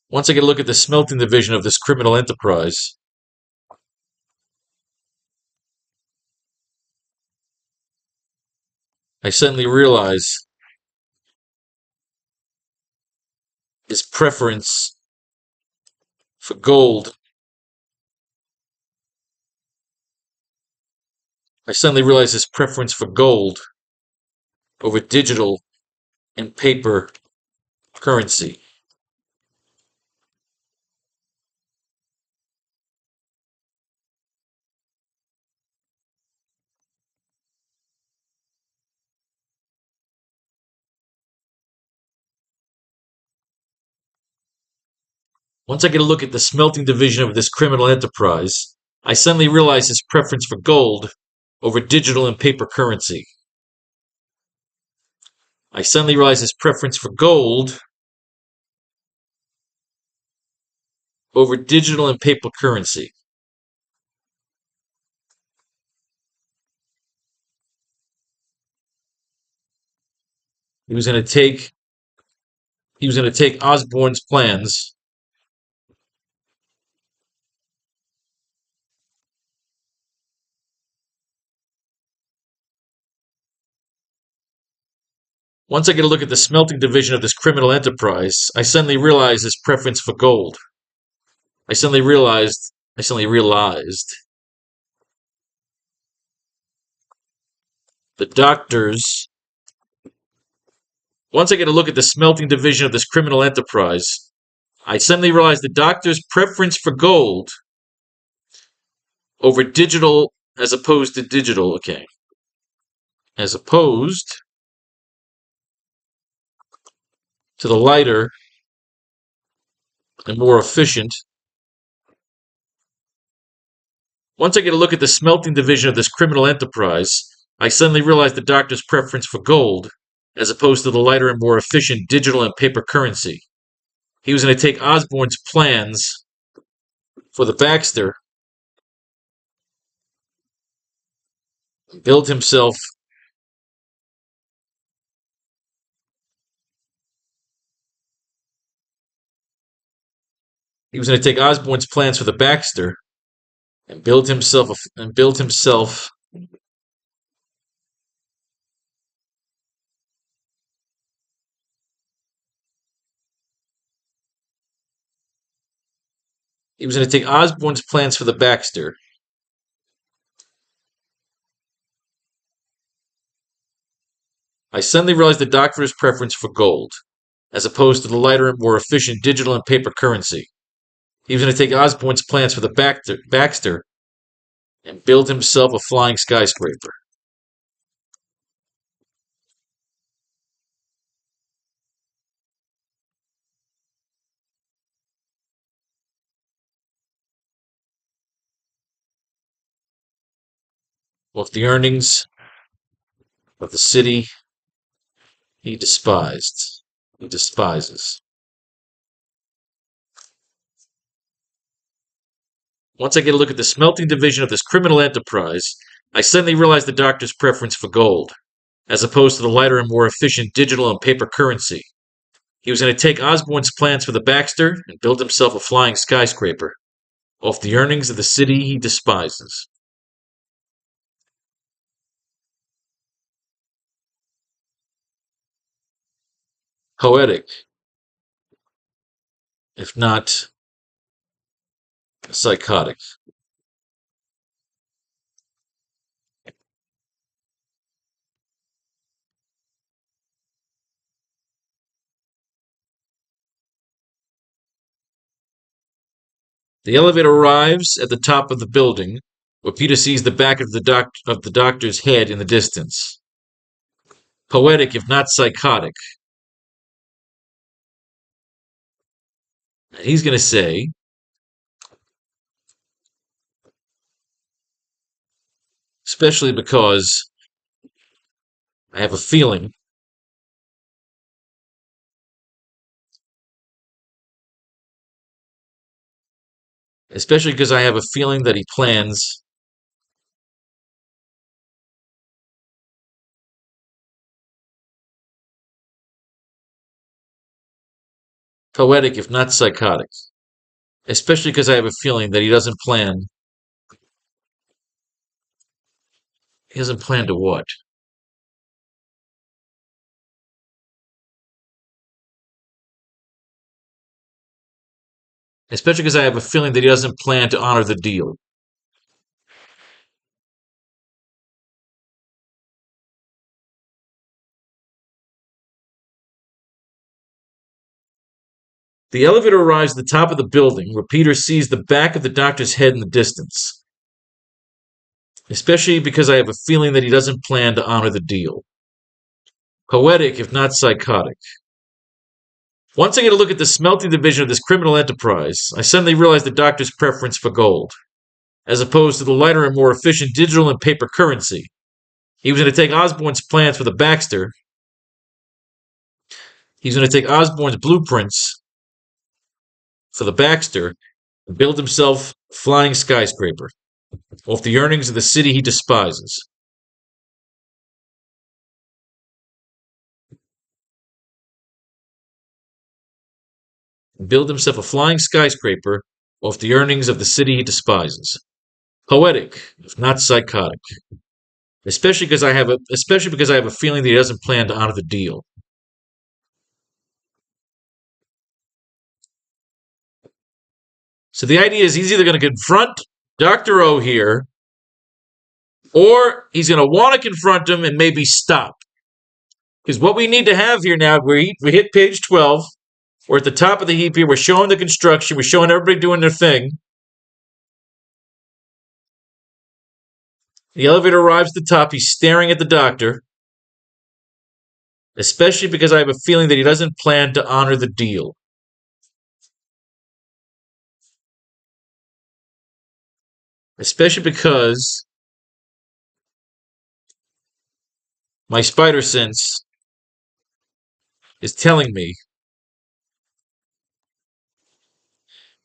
once I get a look at the smelting division of this criminal enterprise, I suddenly realize his preference for gold. I suddenly realize his preference for gold over digital and paper currency. Once I get a look at the smelting division of this criminal enterprise, I suddenly realize his preference for gold over digital and paper currency. I suddenly realize his preference for gold over digital and paper currency. He was going to take Osborne's plans. Once I get a look at the smelting division of this criminal enterprise, I suddenly realize his preference for gold. I suddenly realized the doctors. Once I get a look at the smelting division of this criminal enterprise, I suddenly realize the doctor's preference for gold over digital as opposed to digital, okay. As opposed to the lighter and more efficient. Once I get a look at the smelting division of this criminal enterprise, I suddenly realize the doctor's preference for gold as opposed to the lighter and more efficient digital and paper currency. He was going to take Osborne's plans for the Baxter and build himself He was going to take Osborne's plans for the Baxter and build himself He was going to take Osborne's plans for the Baxter I suddenly realized the doctor's preference for gold, as opposed to the lighter and more efficient digital and paper currency. He was going to take Osborne's plans for the Baxter and build himself a flying skyscraper. With the earnings of the city he despises. Once I get a look at the smelting division of this criminal enterprise, I suddenly realize the doctor's preference for gold, as opposed to the lighter and more efficient digital and paper currency. He was going to take Osborne's plans for the Baxter and build himself a flying skyscraper off the earnings of the city he despises. Poetic, if not psychotic. The elevator arrives at the top of the building, where Peter sees the back of the doctor's head in the distance. Poetic, if not psychotic. And he's going to say, especially because I have a feeling that he plans poetic, if not psychotic. Especially because I have a feeling that he doesn't plan. He doesn't plan to what? Especially because I have a feeling that he doesn't plan to honor the deal. The elevator arrives at the top of the building, where Peter sees the back of the doctor's head in the distance. Especially because I have a feeling that he doesn't plan to honor the deal. Poetic, if not psychotic. Once I get a look at the smelting division of this criminal enterprise, I suddenly realize the doctor's preference for gold, as opposed to the lighter and more efficient digital and paper currency. He was going to take Osborn's plans for the Baxter. He's going to take Osborn's blueprints for the Baxter and build himself a flying skyscraper off the earnings of the city he despises. Build himself a flying skyscraper off the earnings of the city he despises. Poetic, if not psychotic. Especially because I have a feeling that he doesn't plan to honor the deal. So the idea is he's either going to confront Dr. O here, or he's going to want to confront him and maybe stop. Because what we need to have here now, we hit page 12. We're at the top of the heap here. We're showing the construction. We're showing everybody doing their thing. The elevator arrives at the top. He's staring at the doctor. Especially because I have a feeling that he doesn't plan to honor the deal. Especially because my spider sense is telling me.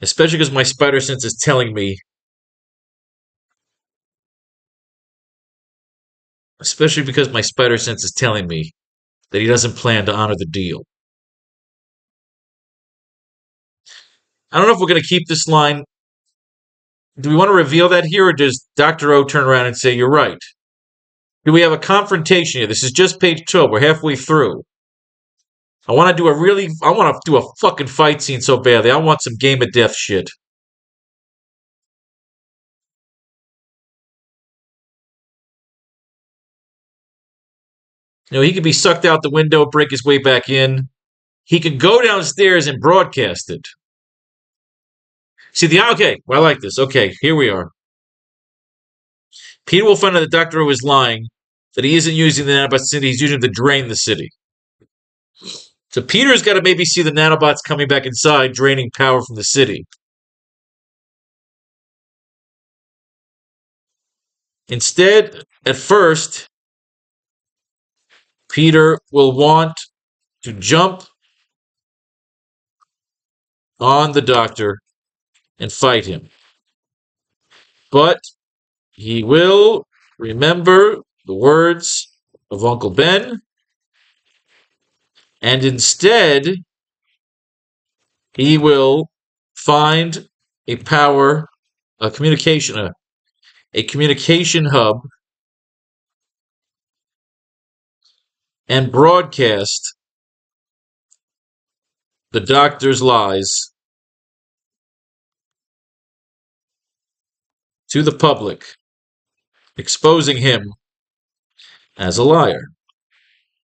Especially because my spider sense is telling me. Especially because my spider sense is telling me that he doesn't plan to honor the deal. I don't know if we're going to keep this line. Do we want to reveal that here, or does Dr. O turn around and say, you're right? Do we have a confrontation here? This is just page 12. We're halfway through. I want to do a fucking fight scene so badly. I want some Game of Death shit. You know, he could be sucked out the window, break his way back in. He could go downstairs and broadcast it. See, okay, well, I like this. Okay, here we are. Peter will find out that Dr. O is lying, that he isn't using the nanobots city, he's using it to drain the city. So Peter's got to maybe see the nanobots coming back inside, draining power from the city. Instead, at first, Peter will want to jump on the doctor and fight him. But he will remember the words of Uncle Ben, and instead, he will find a communication hub, and broadcast the doctor's lies to the public, exposing him as a liar.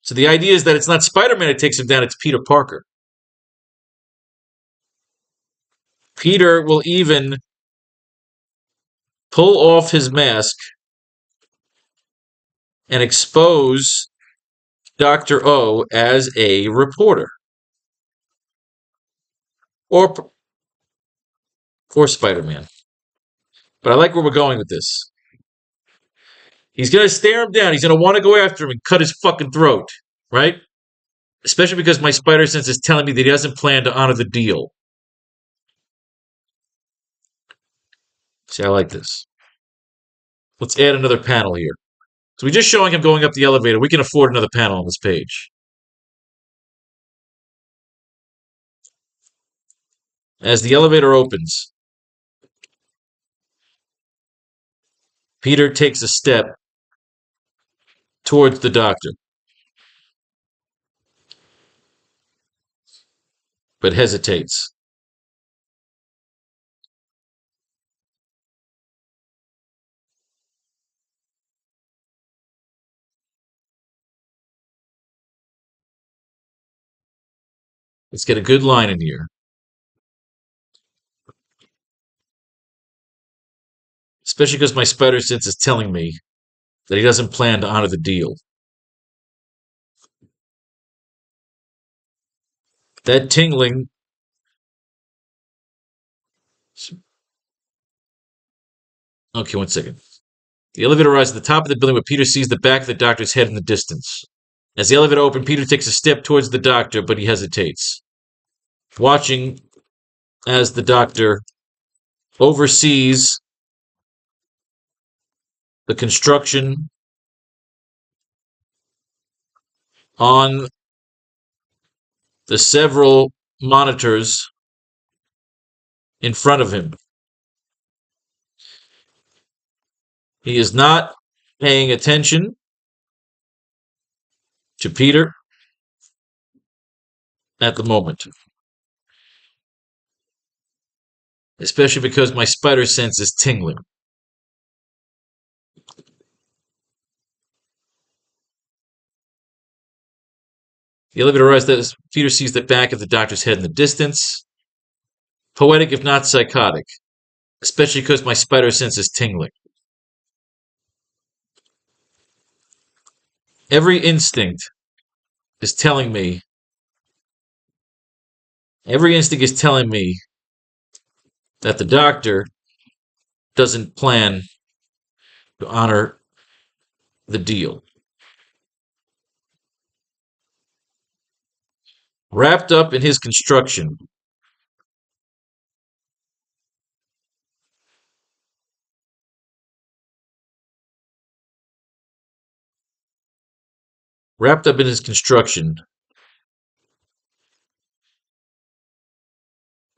So the idea is that it's not Spider-Man that takes him down, it's Peter Parker. Peter will even pull off his mask and expose Dr. O as a reporter. Or Spider-Man. But I like where we're going with this. He's going to stare him down. He's going to want to go after him and cut his fucking throat. Right? Especially because my spider sense is telling me that he doesn't plan to honor the deal. See, I like this. Let's add another panel here. So we're just showing him going up the elevator. We can afford another panel on this page. As the elevator opens, Peter takes a step towards the doctor, but hesitates. Let's get a good line in here. Especially because my spider sense is telling me that he doesn't plan to honor the deal. That tingling. Okay, 1 second. The elevator arrives at the top of the building where Peter sees the back of the doctor's head in the distance. As the elevator opens, Peter takes a step towards the doctor, but he hesitates. Watching as the doctor oversees the construction on the several monitors in front of him. He is not paying attention to Peter at the moment, especially because my spider sense is tingling. The elevator arrives as Peter sees the back of the doctor's head in the distance. Poetic, if not psychotic, especially because my spider sense is tingling. Every instinct is telling me that the doctor doesn't plan to honor the deal. Wrapped up in his construction,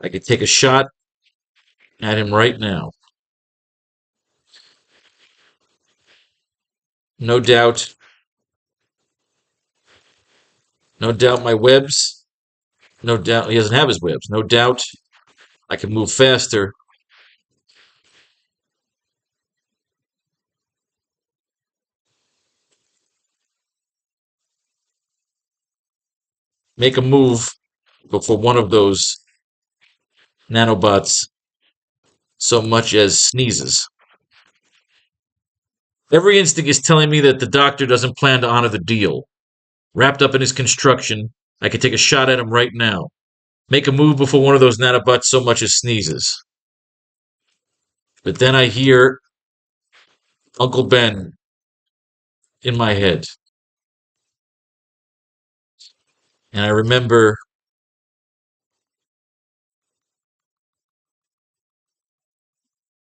I could take a shot at him right now. No doubt my webs. No doubt he doesn't have his webs. No doubt I can move faster. Make a move before one of those nanobots so much as sneezes. Every instinct is telling me that the doctor doesn't plan to honor the deal. Wrapped up in his construction, I could take a shot at him right now. Make a move before one of those nanobots so much as sneezes. But then I hear Uncle Ben in my head. And I remember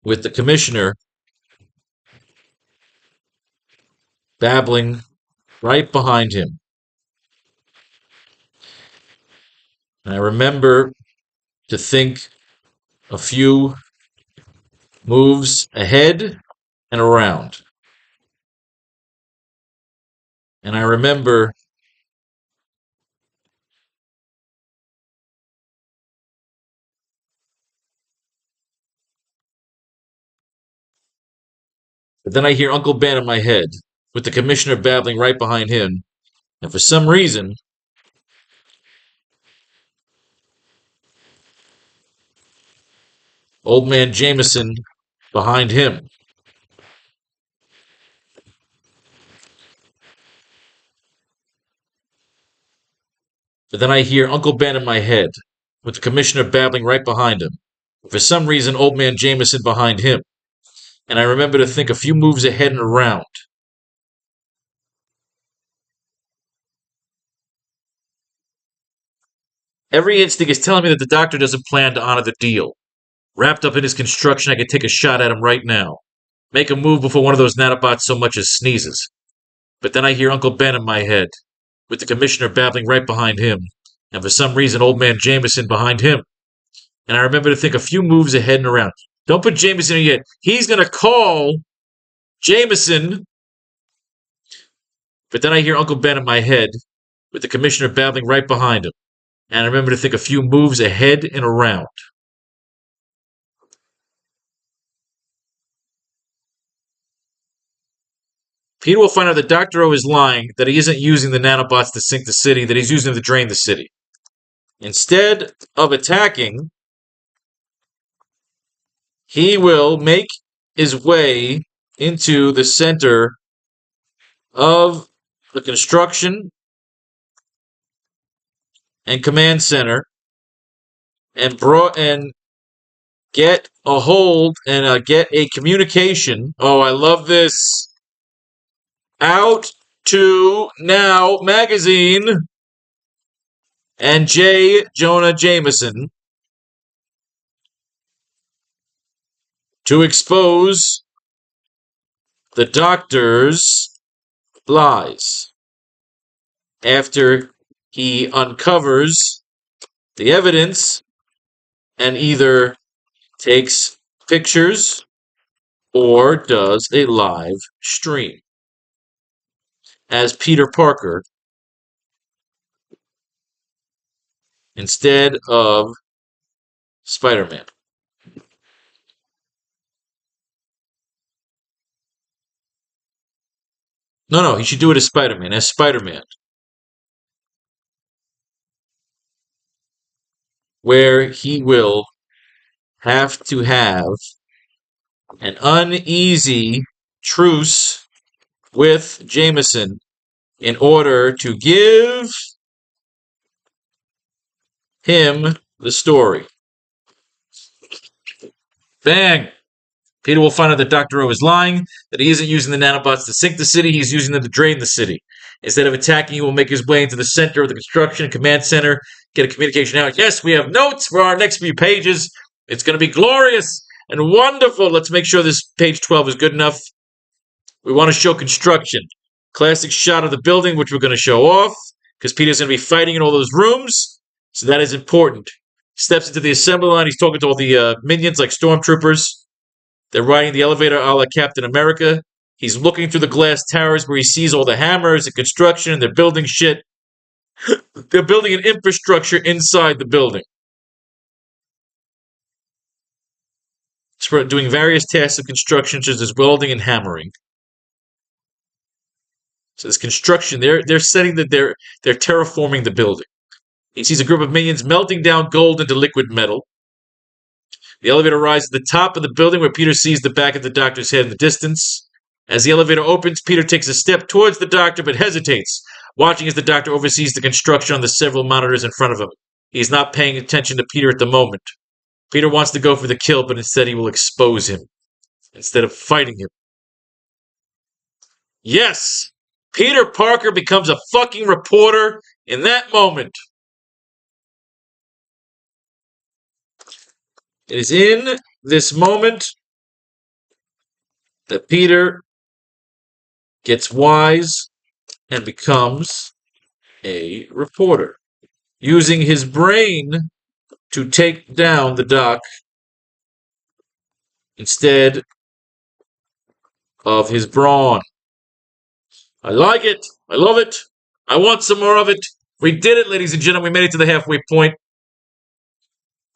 with the commissioner babbling right behind him. And I remember to think a few moves ahead and around. And I remember but then I hear Uncle Ben in my head, with the commissioner babbling right behind him. And for some reason, old man Jameson behind him. But then I hear Uncle Ben in my head, with the commissioner babbling right behind him. For some reason, old man Jameson behind him. And I remember to think a few moves ahead and around. Every instinct is telling me that the doctor doesn't plan to honor the deal. Wrapped up in his construction, I could take a shot at him right now. Make a move before one of those nanobots so much as sneezes. But then I hear Uncle Ben in my head, with the commissioner babbling right behind him, and for some reason old man Jameson behind him. And I remember to think a few moves ahead and around. Don't put Jameson in yet. He's going to call Jameson. But then I hear Uncle Ben in my head, with the commissioner babbling right behind him. And I remember to think a few moves ahead and around. Peter will find out that Dr. O is lying, that he isn't using the nanobots to sink the city, that he's using them to drain the city. Instead of attacking, he will make his way into the center of the construction and command center and get a hold and get a communication. Oh, I love this. Out to Now magazine and J. Jonah Jameson to expose the doctor's lies after he uncovers the evidence and either takes pictures or does a live stream as Peter Parker instead of Spider-Man. No, he should do it as Spider-Man, where he will have to have an uneasy truce with Jameson in order to give him the story. Bang! Peter will find out that Dr. O is lying, that he isn't using the nanobots to sink the city, he's using them to drain the city. Instead of attacking, he will make his way into the center of the construction command center, get a communication out. Yes, we have notes for our next few pages. It's going to be glorious and wonderful. Let's make sure this page 12 is good enough. We want to show construction. Classic shot of the building, which we're going to show off, because Peter's going to be fighting in all those rooms, so that is important. Steps into the assembly line. He's talking to all the minions like stormtroopers. They're riding the elevator a la Captain America. He's looking through the glass towers where he sees all the hammers and construction, and they're building shit. They're building an infrastructure inside the building. It's doing various tasks of construction, such as welding and hammering. So this construction, they're setting that they're terraforming the building. He sees a group of minions melting down gold into liquid metal. The elevator rises to the top of the building where Peter sees the back of the doctor's head in the distance. As the elevator opens, Peter takes a step towards the doctor but hesitates, watching as the doctor oversees the construction on the several monitors in front of him. He is not paying attention to Peter at the moment. Peter wants to go for the kill, but instead he will expose him, instead of fighting him. Yes! Peter Parker becomes a fucking reporter in that moment. It is in this moment that Peter gets wise and becomes a reporter, using his brain to take down the Doc instead of his brawn. I like it. I love it. I want some more of it. We did it, ladies and gentlemen. We made it to the halfway point.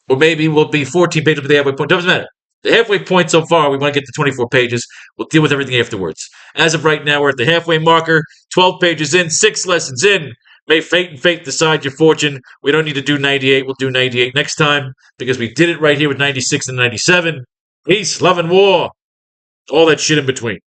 Or maybe we'll be 14 pages to the halfway point. Doesn't matter. The halfway point so far, we want to get to 24 pages. We'll deal with everything afterwards. As of right now, we're at the halfway marker. 12 pages in, 6 lessons in. May fate and fate decide your fortune. We don't need to do 98. We'll do 98 next time because we did it right here with 96 and 97. Peace, love, and war. All that shit in between.